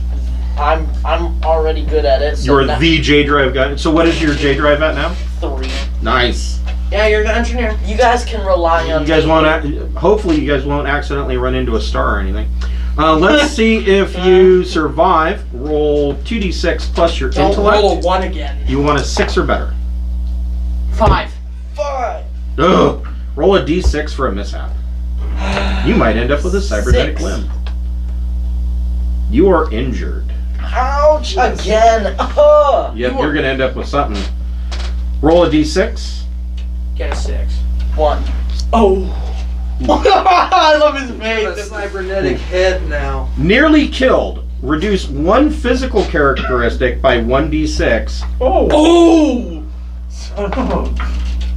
I'm already good at it. So You're now- the J drive guy. So what is your J drive at now? 3. Nice. Yeah, you're the engineer. You guys can rely on You guys me. won't. Hopefully, you guys won't accidentally run into a star or anything. Let's see if you survive. Roll 2d6 plus your Don't intellect. roll a 1 again. You want a 6 or better. 5. 5. Ugh. Roll a d6 for a mishap. You might end up with a cybernetic 6. limb. You are injured. Ouch! Again. Ugh. Yep, you're going to end up with something. Roll a d6. Get a 6. 1. Oh. I love his A face. cybernetic head now. Nearly killed. Reduce one physical characteristic by 1d6. Oh.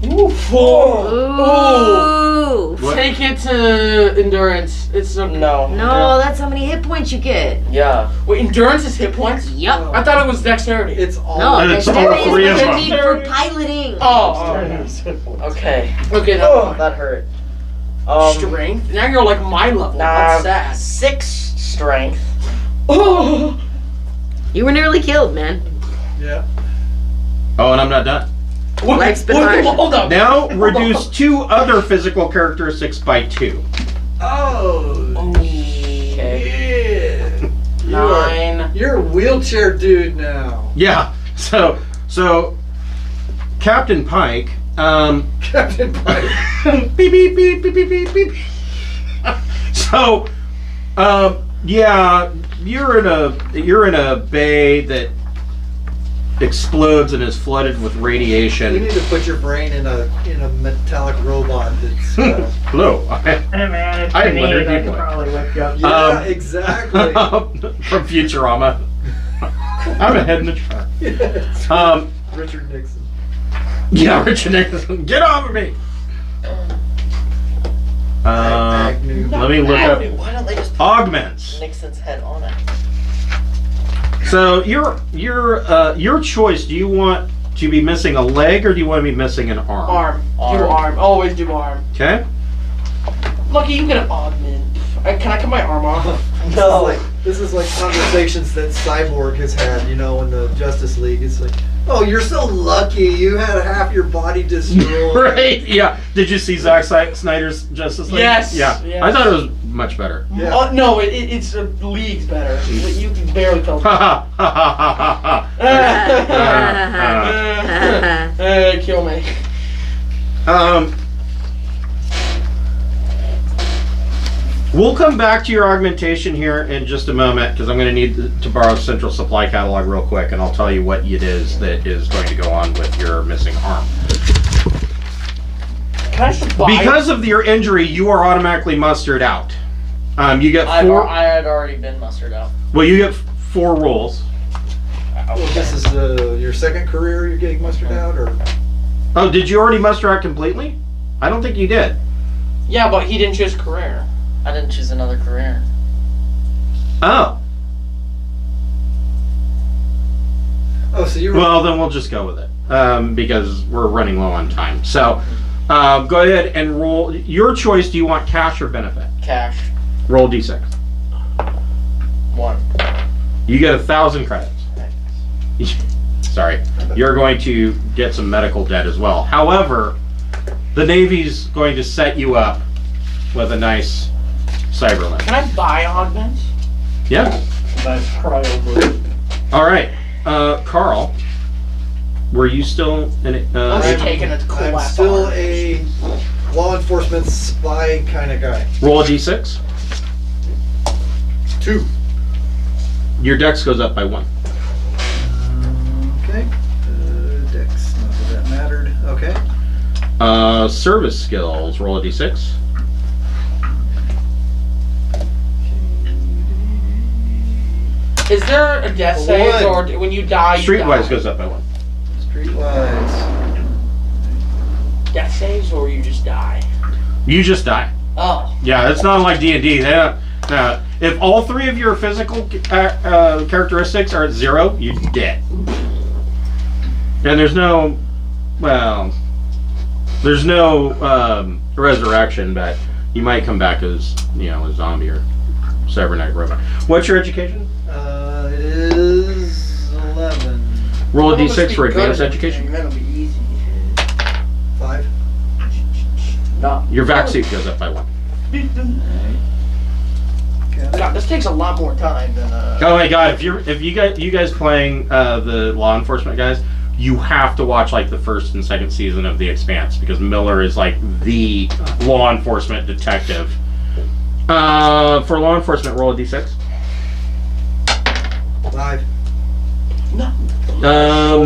Ooh, 4. Ooh. What? Take it to endurance. It's a, No. No, that's how many hit points you get. Yeah. Wait, endurance is hit points? Yup. I thought it was dexterity. It's all. No, And it's all dexterity three is of what them. you need for piloting. Oh. Okay. Okay, Oh, that that hurt. strength. Now you're like my level. Nah, That's sad. 6 strength. Oh. You were nearly killed, man. Yeah. Oh, and I'm not done. What? Life's been hard. Hold up. Now reduce 2 other physical characteristics by 2. Oh. Okay. Yeah. 9. You're a wheelchair dude now. Yeah. So Captain Pike. Captain Pike. Beep beep beep beep beep beep beep. So, yeah, you're in a bay that explodes and is flooded with You radiation. need to put your brain in a metallic robot that's. Hello. Hey man, it's I been wondered years. I you could would. probably wake you up. Yeah, exactly. From Futurama. I'm ahead in the truck. Yeah. Richard Nixon. Yeah, Richard Nixon, get off of me. Agnew. Let me look up Why don't they just put augments. Nixon's head on it? So your choice. Do you want to be missing a leg or do you want to be missing an arm? Arm. Arm. Do arm. Always do arm. Okay. Lucky, you can augment. Can I cut my arm off? No. This is like conversations that Cyborg has had, in the Justice League. It's like, oh, you're so lucky. You had half your body destroyed. Right. Yeah. Did you see Zack Snyder's Justice League? Yes, Yeah. yes. I thought it was much better. Yeah. No, it's leagues better. You can barely tell. Ha ha ha ha ha. Kill me. We'll come back to your augmentation here in just a moment because I'm going to need to borrow Central Supply Catalog real quick, and I'll tell you what it is that is going to go on with your missing arm. Can I just buy Because of your injury, you are automatically mustered out. You get I 4. had already been mustered out. Well, you get 4 rolls. Well, this is your second career you're getting mustered out, or? Oh, did you already muster out completely? I don't think you did. Yeah, but he didn't choose career. I didn't choose another career. Oh. Oh, so you were. Well, then we'll just go with it because we're running low on time. So, go ahead and roll your choice. Do you want cash or benefit? Cash. Roll d6. 1. You get 1,000 credits. Sorry, you're going to get some medical debt as well. However, the Navy's going to set you up with a nice cyber limb. Can I buy augments? Yeah. Nice cryo boost. All right, Carl. Were you still in it? I'm just taking a cool I'm ass still arm. a law enforcement spy kind of guy. Roll a d6. 2. Your dex goes up by 1. Okay. Dex, not that that mattered. Okay. Service skills. Roll a d6. Is there a death save, or when you die, you Streetwise die? goes up by 1. Streetwise. Death saves, or you just die? You just die. Oh. Yeah, it's not like D&D. If all three of your physical characteristics are at 0, you're dead. And there's no, resurrection, but you might come back as, a zombie or cybernetic robot. What's your education? It is 11. Roll a d6 for advanced education. That'll be easy. 5. No. Your vac suit goes up by 1. God, this takes a lot more time than. Oh my god! If you guys playing the law enforcement guys, you have to watch like the first and second season of The Expanse because Miller is like the law enforcement detective. For law enforcement, roll a d6. 5.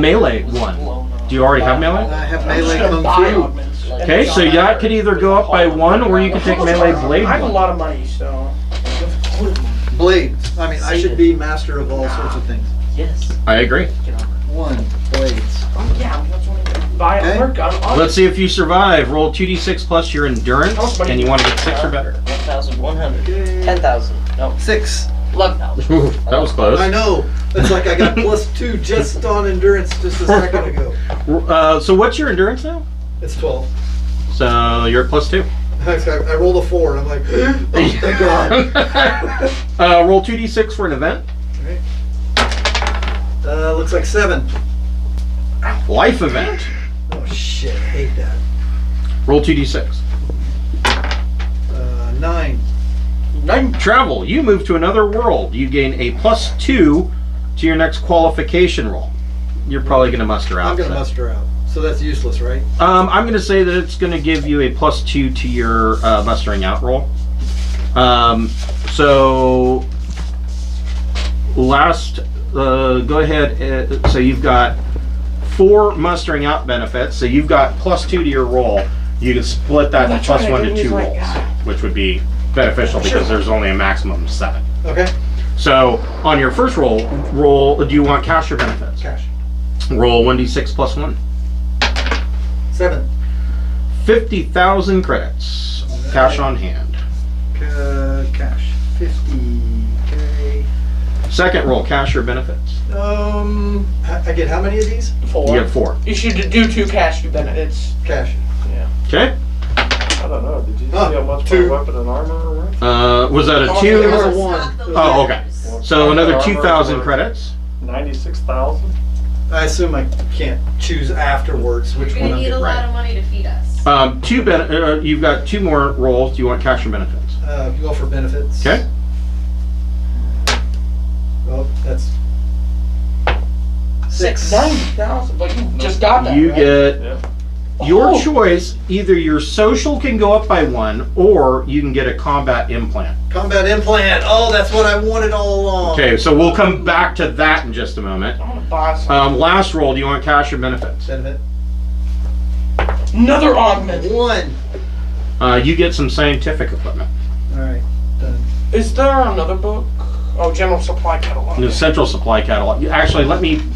Melee 1. Do you already have melee? I have melee kung fu. Okay, so that could either go up by 1, or you could take melee blade. I have a 1. lot of money, so. Blades. I mean, I should be master of all sorts of things. Yes. I agree. 1. Blades. Oh yeah, that's what I do. Buy Okay. a work gun. Let's see if you survive. Roll 2d6 plus your endurance, and you want to get 6 or better. 1,100. Okay. 10,000. No, 6. 11,000. Ooh, that was close. I know. It's like I got +2 just on endurance just a second ago. So what's your endurance now? It's 12. So you're at +2. I rolled a 4 and I'm like, oh, thank God. Roll 2d6 for an event. Looks like 7. Life event. Oh shit, I hate that. Roll 2d6. 9. Travel. You move to another world. You gain a +2 to your next qualification roll. You're probably going to muster out. I'm going to muster out. So that's useless, right? I'm going to say that it's going to give you a +2 to your mustering out roll. So last, go ahead. So you've got 4 mustering out benefits. So you've got +2 to your roll. You can split that That's plus right, 1 I to didn't 2 use rolls, my- which would be beneficial because there's only a maximum of 7. Okay. So on your first roll, do you want cash or benefits? Cash. Roll 1d6 plus 1. 7. 50,000 credits. Cash on hand. Cash. 50k. Second roll, cash or benefits. I get how many of these? 4. You have 4. You should do 2 cash to benefits. Cash. Okay. I don't know. Did you see Oh, how much 2. my weapon and armor are worth? Was that a Oh, 2? It was a It's 1. not the Oh, okay. letters. So another Armor 2,000 worth credits. 96,000. I assume I can't choose afterwards which You're one gonna I'm need a getting. lot of money to feed us. You've got 2 more rolls. Do you want cash or benefits? Go for benefits. Okay. Oh, that's 6. 90,000, but you just got that. You right? get Yeah. your Oh. choice. Either your social can go up by 1, or you can get a combat implant. Combat implant. Oh, that's what I wanted all along. Okay, so we'll come back to that in just a moment. I'm gonna buy some. Last roll, do you want cash or benefits? Benefit. Another augment. 1. You get some scientific equipment. All right. Done. Is there another book? Oh, general supply catalog. The central supply catalog. Actually,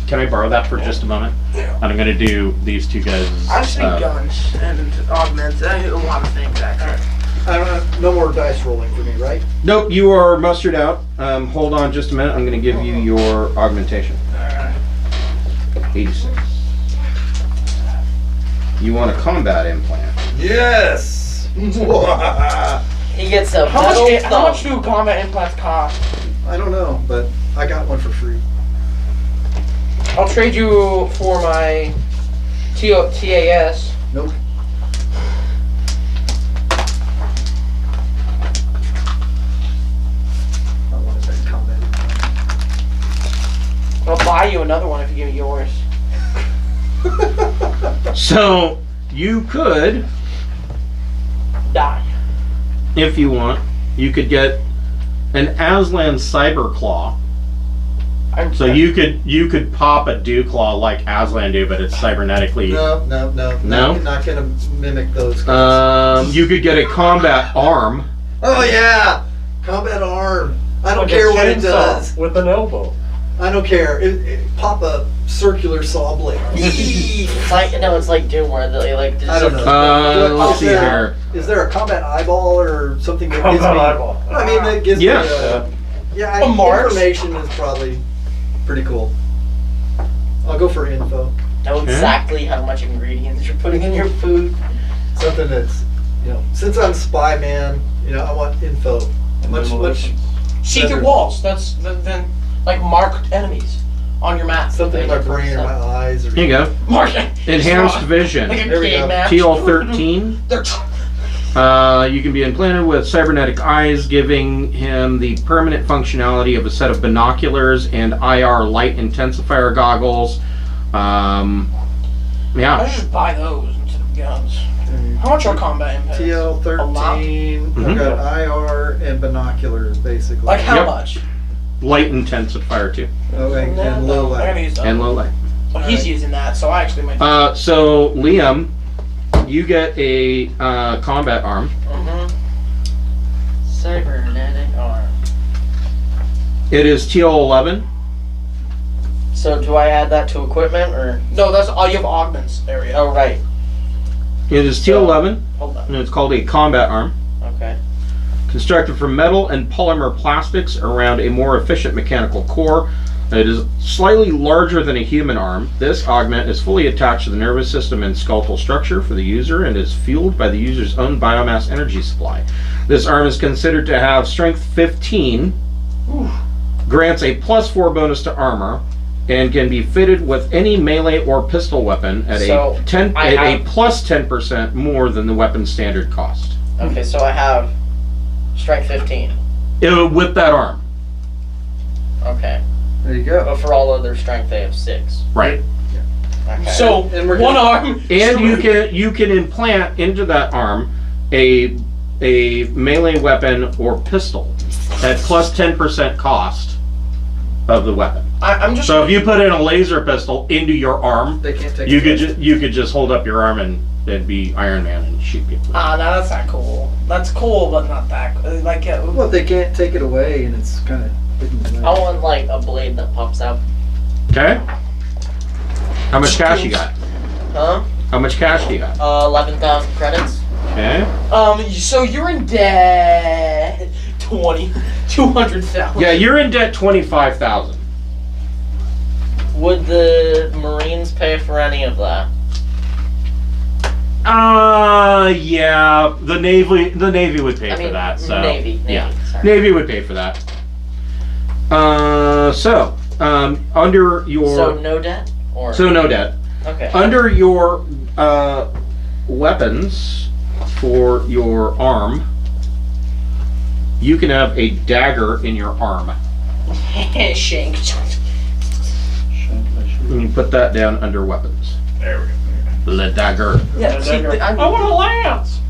can I borrow that for just a moment? And I'm going to do these 2 guys. I see guns and augments. I do a lot of things actually. I don't know. No more dice rolling for me, right? Nope, you are mustered out. Hold on just a minute. I'm going to give you your augmentation. 86. You want a combat implant. Yes. He gets a How metal much? How thumb. much do combat implants cost? I don't know, but I got one for free. I'll trade you for my TAS. Nope. I wanted that combat implant. I'll buy you another one if you give me yours. So, you could, Die. if you want, you could get an Aslan Cyber Claw. So you could pop a Dew Claw like Aslan do, but it's cybernetically. No. No? Not gonna mimic those guys. You could get a combat arm. Oh yeah, combat arm. I don't Like a care what it chainsaw does. with an elbow. I don't care. Pop a circular saw blade. It's like no, it's like Doom where they like. I don't know. Let's Is see there- here. Is there a combat eyeball or something that gives me? Combat eyeball. I mean, that gives Yeah. me. Yeah, A mark. information is probably pretty cool. I'll go for info. Know exactly how much ingredients you're putting in your food. Something that's, since I'm spy man, I want info. Much Secret better. walls. That's then like marked enemies on your map. Something in my brain or my eyes. Or Here you go. Mark Enhanced vision. Like a There we game go. map. TL13. They're You can be implanted with cybernetic eyes, giving him the permanent functionality of a set of binoculars and IR light intensifier goggles. I Yeah. should just buy those instead of guns. How much are combat impacts? TL13. Mhm. I've got IR and binoculars, basically. Like how Yep. much? Light intensifier too, Oh, and low I gotta light. use those. and low light. Well, he's using that, so I actually might. So Liam, you get a combat arm. Mm-hmm. Cybernetic arm. It is TL11. So do I add that to equipment or? No, that's all you have augments area. Oh right. It is TL11, Hold on. and it's called a combat arm. Okay. Constructed from metal and polymer plastics around a more efficient mechanical core. It is slightly larger than a human arm. This augment is fully attached to the nervous system and skeletal structure for the user and is fueled by the user's own biomass energy supply. This arm is considered to have strength 15, grants a +4 bonus to armor, and can be fitted with any melee or pistol weapon at So, a plus 10% more than the weapon's standard cost. Okay, so I have strength 15. With that arm. Okay. There you go. But for all other strength, they have 6. Right. Okay. So And we're one gonna- arm. And you can implant into that arm a melee weapon or pistol at plus 10% cost of the weapon. I'm just. So if you put in a laser pistol into your arm, They can't take you it. could just hold up your arm and it'd be Iron Man and shoot people. No, that's not cool. That's cool, but not that cool. Like, Well, they can't take it away, and it's kind of hidden I away. want like a blade that pops out. Okay. How much cash you got? Huh? How much cash do you got? 11,000 credits. Okay. So you're in debt 200,000. Yeah, you're in debt 25,000. Would the Marines pay for any of that? Yeah, the Navy would pay I for mean, that. So Navy, yeah, sorry. Navy would pay for that. Under your So no debt? Or no debt. okay. Under your weapons for your arm, you can have a dagger in your arm. Shank. And you put that down under weapons. There we go. The dagger. Yeah, see, I want a lance.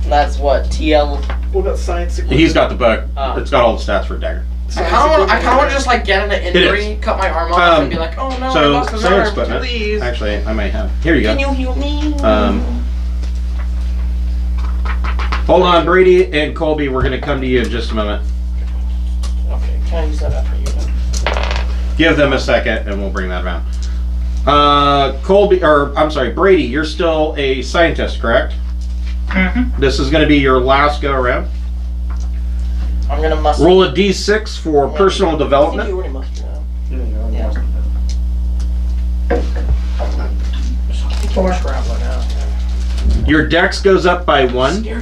That's what TL. What about science equipment? He's got the book. Oh. It's got all the stats for a dagger. I kind of want to just like get in an injury, is. cut my arm off, and be like, oh no, I So lost an science arm. equipment. Please. Actually, I might have. Here you go. Can you heal me? Hold on, Brady and Colby. We're going to come to you in just a moment. Okay, can I use that after you? Give them a second, and we'll bring that around. Brady. You're still a scientist, correct? Mm-hmm. This is going to be your last go around. I'm gonna muster. Roll a d6 for personal I think development. you already mustered out. Yeah. Four. Traveler now. Your dex goes up by 1. Scary.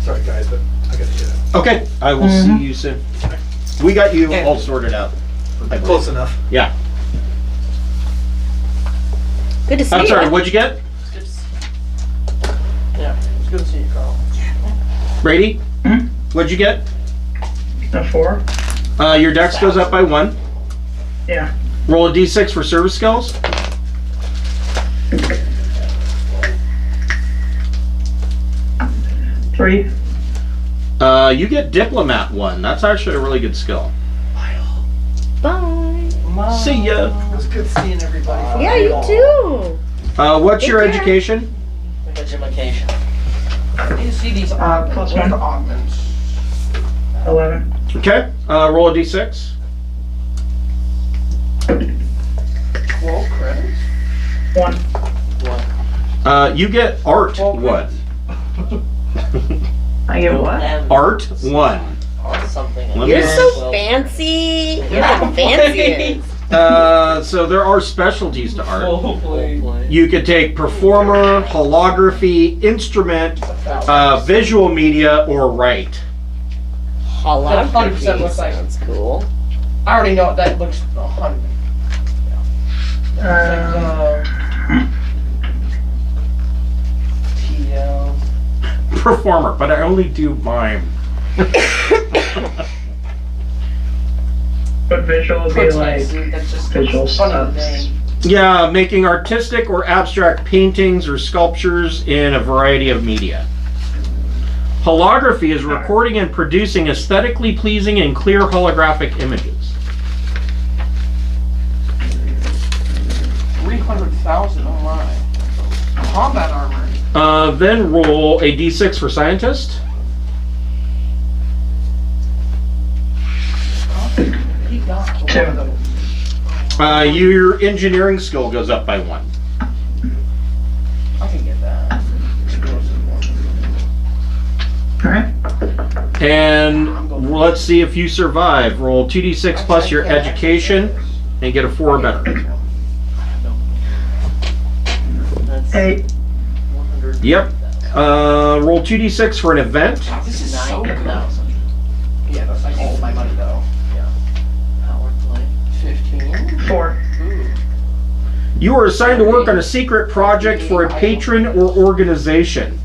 Sorry, guys, but I gotta get it. Okay, I will see you soon. We got you all sorted out. Close enough. Yeah. Good to see I'm you. sorry. What'd you get, Yeah, it's good to see you, Carl. Brady? Hmm? What'd you get? A 4? Your dex goes up by 1. Yeah. Roll a d6 for service skills. Three. You get diplomat 1. That's actually a really good skill. Bye. See ya. It was good seeing everybody. Yeah, you too. What's your Take care. education? Education. I need to see these plus augments. What are one. the augments? 11. Okay. Roll a d6. 12 credits? 1. You get art 12 1. I get what? Art 1. Something. Let You're me- so fancy. You're the fanciest. So there are specialties to art. Full plate. You could take performer, holography, instrument, visual media, or write. Holography 100% looks like- sounds cool. I already know that looks 100. TL. Performer, but I only do mime. But visual would be like That's just visual funny stuff. name. Yeah, making artistic or abstract paintings or sculptures in a variety of media. Holography is recording and producing aesthetically pleasing and clear holographic images. 300,000, oh my. Combat armor. Then roll a d6 for scientist. He got one Two. of those. Your engineering skill goes up by 1. I can get that. Explosive one. Alright. And let's see if you survive. Roll 2d6 plus your education and get a 4 or better. That's 8. 100. Yep. Roll 2d6 for an event. This is so good. 9,000. Yeah, that's like all my money though. Power play. 15. 4. Ooh. You are assigned to work on a secret project for a patron or organization.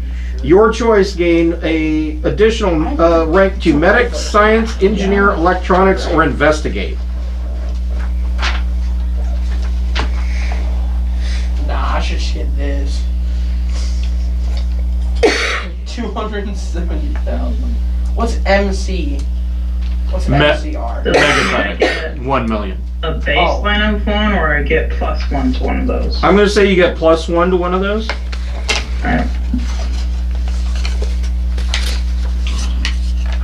Your choice gain a additional rank to medic, science, engineer, electronics, or investigate. Nah, I should just get this. 270,000. What's MC? What's Me- MCR? Mega 1 million. A baseline of 1, or I get +1 to one of those? I'm going to say you get +1 to one of those. Alright.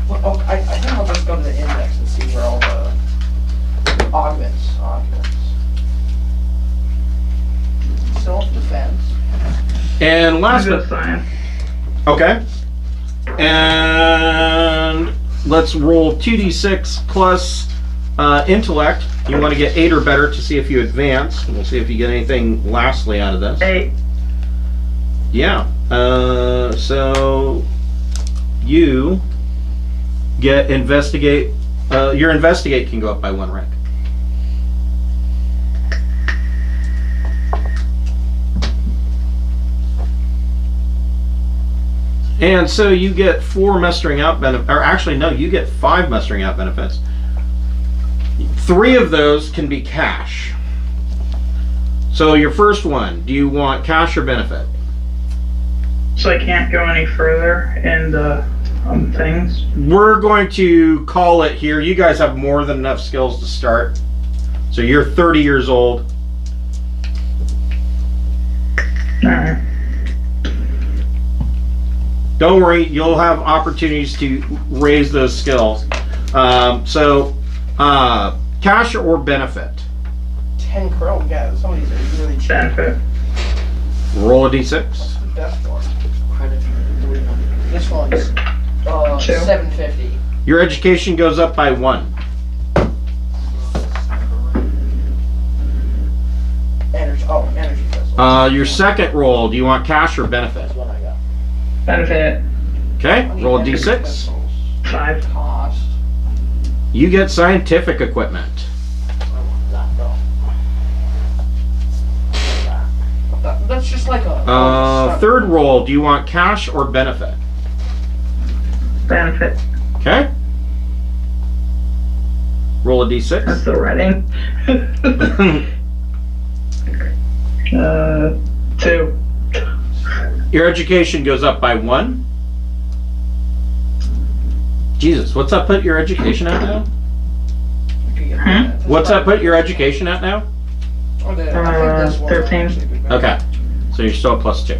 Well, oh, I think I'll just go to the index and see where all the augments. Self-defense. And last I'll but go science. okay. And let's roll 2d6 plus intellect. You want to get 8 or better to see if you advance. We'll see if you get anything lastly out of this. 8. Yeah. So you get investigate. Your investigate can go up by 1 rank. And so you get 4 mustering out benefits, or actually no, you get 5 mustering out benefits. 3 of those can be cash. So your first one, do you want cash or benefit? So I can't go any further in the things? We're going to call it here. You guys have more than enough skills to start. So you're 30 years old. Alright. Don't worry, you'll have opportunities to raise those skills. Cash or benefit? 10 crow, yeah, some of these are really cheap. Benefit. Roll a d6. What's the best one? Credit for 300. This one's 2. 750. Your education goes up by 1. Energy crystal. Your second roll, do you want cash or benefit? That's what I got. Benefit. Okay, I need roll a energy d6. crystals. 5. Cost. You get scientific equipment. I want that though. That's just like a. Third roll, do you want cash or benefit? Benefit. Okay. Roll a d6. That's the writing. 2. Your education goes up by 1. Jesus, what's that put your education at now? What's that put your education at now? 13. Okay, so you're still at +2.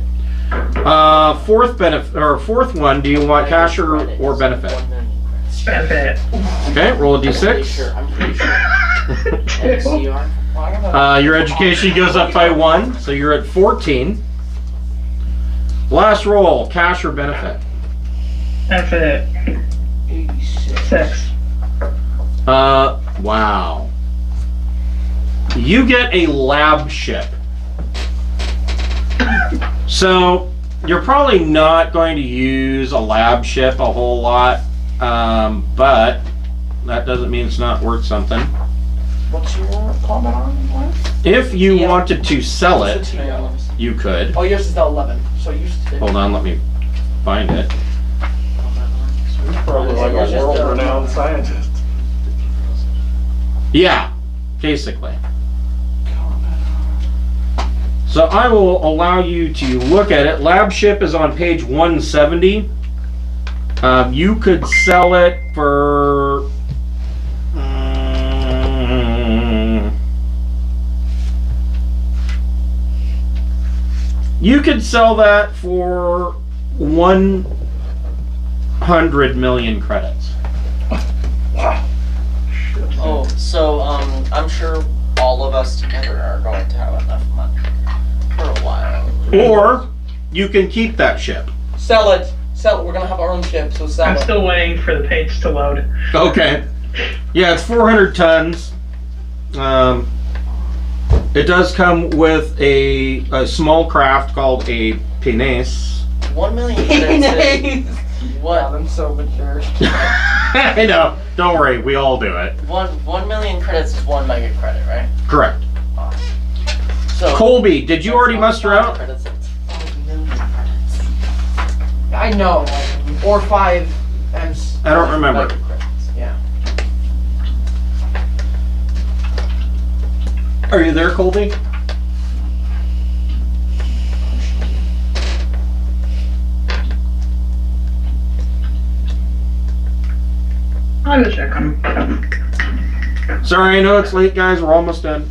Fourth one. Do you want cash or benefit? 1 million credits. Benefit. Okay, roll a I'm pretty d6. sure. NCR. Well, I gotta- Your education goes up by 1, so you're at 14. Last roll, cash or benefit? Benefit. 86. 6. Wow. You get a lab ship. So, you're probably not going to use a lab ship a whole lot, but that doesn't mean it's not worth something. What's your comment on it? If you Yeah. wanted to sell it, Yeah. you could. Oh, yours is the 11. So you should. Hold on, let me find it. Probably like a world-renowned scientist. Yeah, basically. So I will allow you to look at it. Lab ship is on page 170. You could sell it for... you could sell that for 100 million credits. Oh, so I'm sure all of us together are going to have enough money for a while. Or you can keep that ship. Sell it. Sell it. We're gonna have our own ship, so sell I'm it. still waiting for the page to load. Okay. Yeah, it's 400 tons. It does come with a small craft called a pinnace. 1 million credits. What? I'm so mature. I know. Don't worry, we all do it. 1 million credits is 1 mega credit, right? Correct. So Colby, did you already muster out? Credits, that's 5 million credits. I know, or 5 and. I don't remember. Mega credits. Yeah. Are you there, Colby? I'll go check on them. Sorry, I know it's late, guys. We're almost done.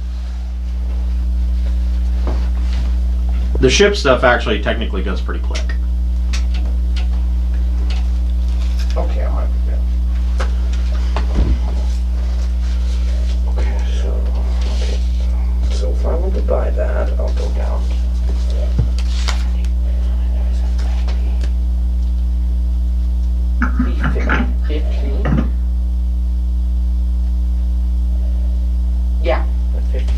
The ship stuff actually technically goes pretty quick. Okay, I might be good. So if I want to buy that, I'll go down. $15. Yeah, at 50.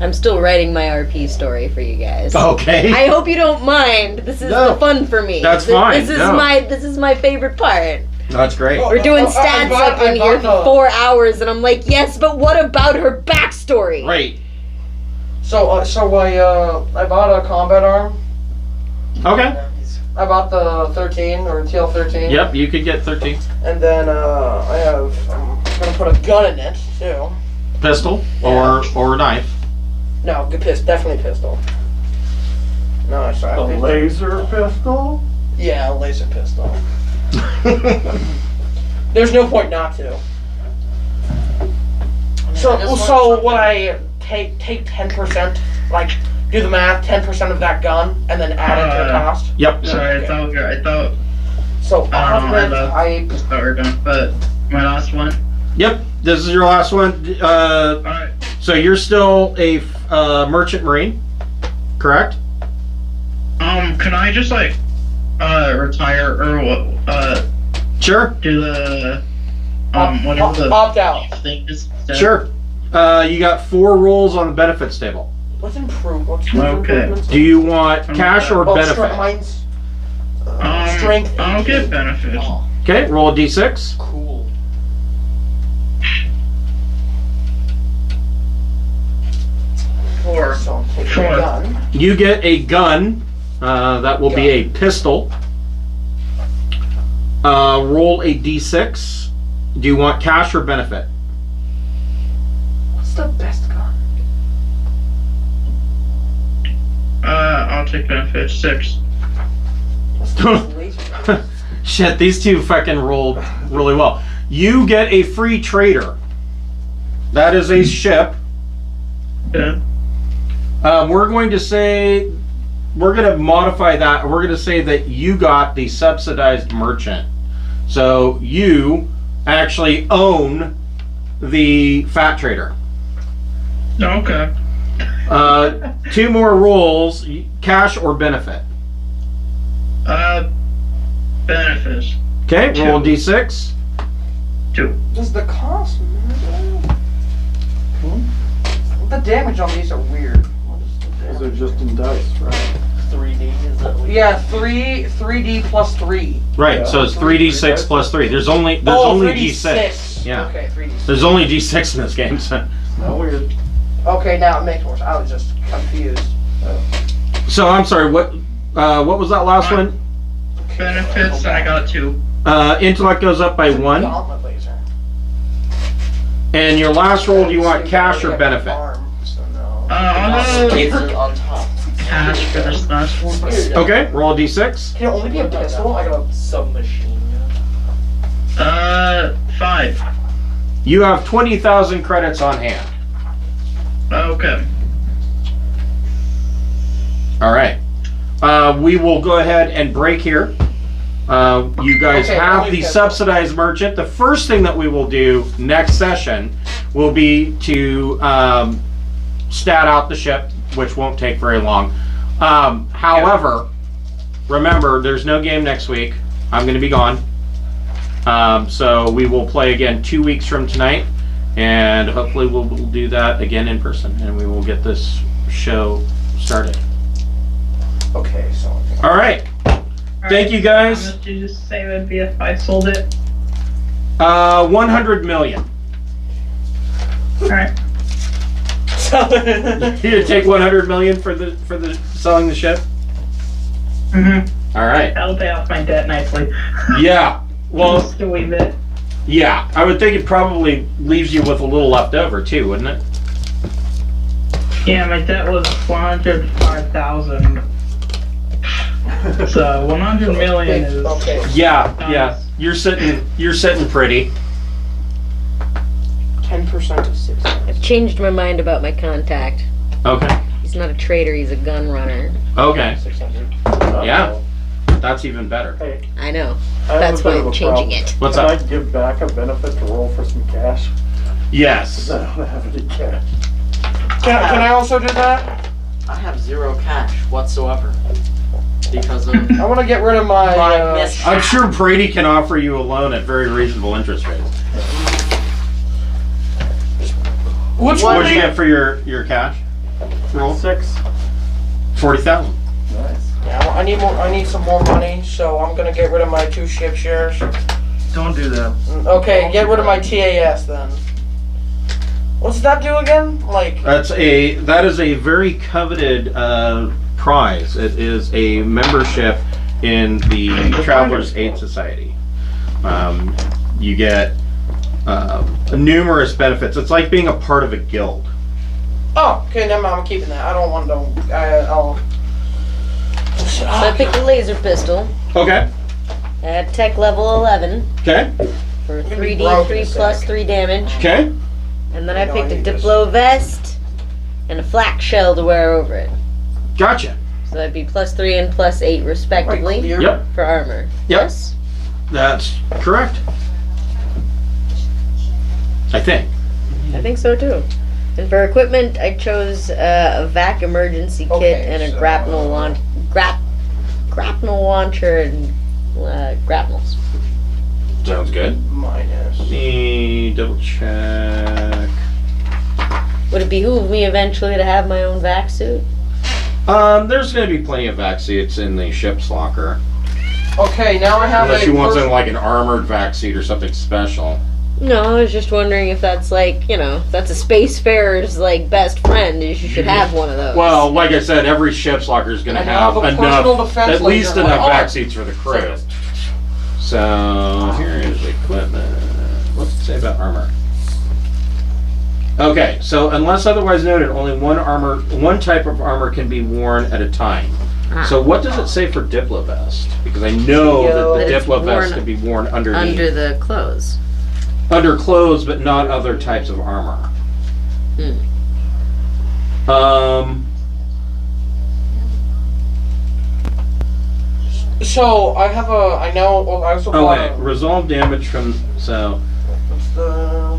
I'm still writing my RP story for you guys. Okay. I hope you don't mind. This is No. the fun for me. That's fine. This is No. this is my favorite part. That's great. Oh. We're doing I stats bought- up I in here bought for 4 hours, and I'm like, yes, but what about her backstory? Right. So I bought a combat arm. Okay. I bought the 13 or TL13. Yep, you could get 13. And then I'm gonna put a gun in it too. Pistol or knife. No, good pistol, definitely pistol. No, I A laser pistol? Yeah, a laser pistol. There's no point not to. So when I take 10%, like do the math, 10% of that gun, and then add it to the cost. Yep. Sorry, I thought So I I we're done, but my last one. Yep. This is your last one. Alright. So you're still a merchant marine, correct? Can I just like retire or what? Sure. Do the whatever the opt out. thing is. Sure. You got 4 rolls on the benefits table. What's improve? What's Okay. improvements? Do you want cash or benefit? Mine's Um, strength. I'll get benefits. Oh, Okay, roll a d6. cool. Four. So I'm taking Sure. a gun. You get a gun. That will be a pistol. Roll a d6. Do you want cash or benefit? What's the best gun? I'll take benefits. 6. What's the best laser gun? Shit, these two fucking rolled really well. You get a free trader. That is a ship. Yeah. We're going to modify that. We're going to say that you got the subsidized merchant. So you actually own the fat trader. Okay. 2 more rules, cash or benefit. Benefits. Okay, roll a 2. d6. 2. Does the cost matter? The damage on these are weird. What is the Those damage? are just in dice, right? 3D is that what you- Yeah, 3D plus 3. Right, Yeah. so it's 3d6 plus 3. There's only Oh, d6. 3D6. Yeah. Okay, 3D6. There's only d6 in this game. So, Not weird. Okay, now it makes more sense. I was just confused. so I'm sorry. What was that last one? Benefits, I got 2. Intellect goes up by 1. Gauntlet laser. And your last roll, do you want cash or benefit? Arm, so no. I'll go Is it on top? cash for this last one. Okay, roll a d6. Can it only be a pistol? I got Submachine gun. 5. You have 20,000 credits on hand. Okay. All right. We will go ahead and break here. You guys Okay, have only the 50. subsidized merchant. The first thing that we will do next session will be to stat out the ship, which won't take very long. However, remember, there's no game next week. I'm going to be gone. So we will play again 2 weeks from tonight, and hopefully we'll do that again in person, and we will get this show started. Okay, so. All right. Thank you, guys. How much did you just say would be if I sold it? 100 million. Alright. You take 100 million for the selling the ship. Mm-hmm. All right. That'll pay off my debt nicely. Yeah. Well, Just a wee bit. yeah. I would think it probably leaves you with a little left over too, wouldn't it? Yeah, my debt was 105,000. So 100 million is. Okay. Yeah. Yeah. You're sitting pretty. 10% of 6. I've changed my mind about my contact. Okay. He's not a trader, he's a gun runner. Okay. 600. Yeah. That's even better. Hey, I know. I have That's a why bit of I'm a changing problem. it. What's Can up? I give back a benefit to roll for some cash? Yes. I don't have any cash. Can I also do that? I have 0 cash whatsoever because of I want to get rid of my. my mishap. I'm sure Brady can offer you a loan at very reasonable interest rates. Which What one? did you get for your cash? Roll 6. 40,000. Nice. Yeah, well, I need more. I need some more money, so I'm gonna get rid of my 2 ship shares. Don't do that. Okay, get rid of my TAS then. What's that do again? Like. That is a very coveted prize. It is a membership in the Travelers Aid Society. You get numerous benefits. It's like being a part of a guild. Oh, okay, never mind. I'm keeping that. I don't want to. I'll. So I picked a laser pistol Okay. at tech level 11 Okay. for gonna be broke in a 3d3 sec. plus 3 damage. Okay. And then I No, I picked a need this. Diplo vest and a flak shell to wear over it. Gotcha. So that'd be plus 3 and plus 8 respectively Yep. for armor. Yep. Yes? That's correct. I think. I think so too. And for equipment, I chose a vac emergency kit Okay, and a so- grapnel grapnel launcher and grapnels. Sounds good. Minus. Let me double check. Would it behoove me eventually to have my own vac suit? There's going to be plenty of vac suits in the ship's locker. Okay, now I have Unless a. you want something first- like an armored vac suit or something special. No, I was just wondering if that's like, that's a spacefarer's like best friend. You should have one of those. Well, like I said, every ship's locker is going to And have have a personal enough, defense at least laser, enough like, vac suits for the crew. So here is equipment. What's it say about armor? Okay, so unless otherwise noted, only one type of armor can be worn at a time. So what does it say for Diplo vest? Because I know that That the it's Diplo vest worn can be worn underneath. under the clothes. Under clothes, but not other types of armor. So I know. Well, I also Oh bought wait, resolve damage from what's the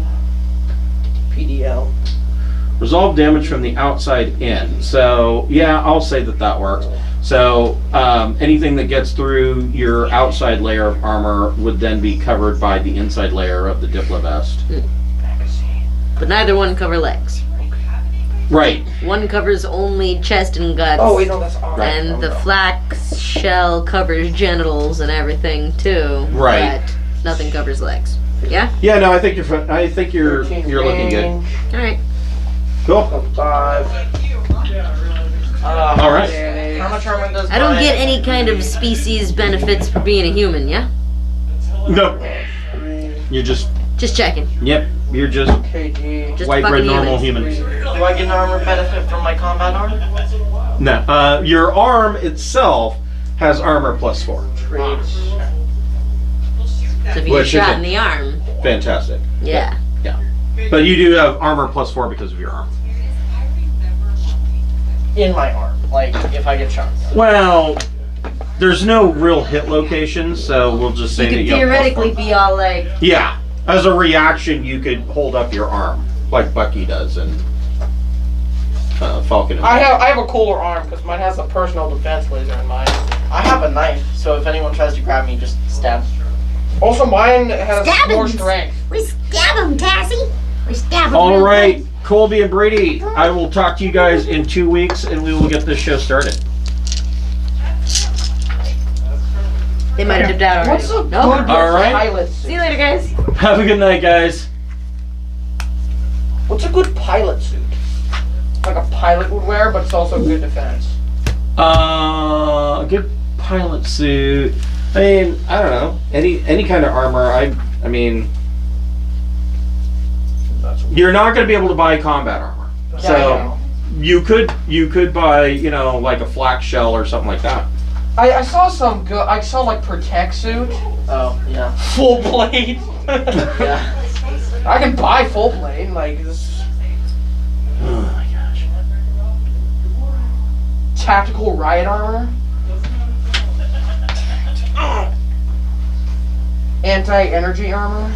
PDL? resolve damage from the outside in. So yeah, I'll say that works. So anything that gets through your outside layer of armor would then be covered by the inside layer of the Diplo vest. But neither one cover legs. Right. One covers only chest and guts. Oh wait, no, that's all right. And the flak shell covers genitals and everything too. Right. But nothing covers legs. Yeah. Yeah. No, I think you're looking good. All right. Cool. 5. All right. How much armor does I don't my- get any kind of species benefits for being a human. Yeah. No. You're just. Just checking. Yep. You're just KG. Just white fucking bread normal humans. human. Do I get an armor benefit from my combat arm? No. Your arm itself has armor +4. Traits. So if you get Which shot is in the arm, Fantastic. yeah. But you do have armor +4 because of your arm. In my arm, like if I get shot. Well, there's no real hit location, so we'll just say You that could you have theoretically +4. be all like, Yeah. As a reaction, you could hold up your arm like Bucky does in Falcon. And I have a cooler arm because mine has a personal defense laser in mine. I have a knife, so if anyone tries to grab me, just stab. Also, mine has Stab more him. strength. We stab him, Tassie. We stab him. All real right, good. Colby and Brady, I will talk to you guys in 2 weeks, and we will get this show started. they might have dipped out already. What's a No? good All right. pilot suit? See you later, guys. Have a good night, guys. What's a good pilot suit? Like a pilot would wear, but it's also good defense. A good pilot suit. I mean, I don't know. Any kind of armor. I mean, you're not going to be able to buy combat armor. So you could buy, like a flak shell or something like that. I saw some good. I saw like protect suit, Oh, yeah. full blade. Yeah. I can buy full blade. Like this Oh my gosh. tactical riot armor. Anti-energy armor.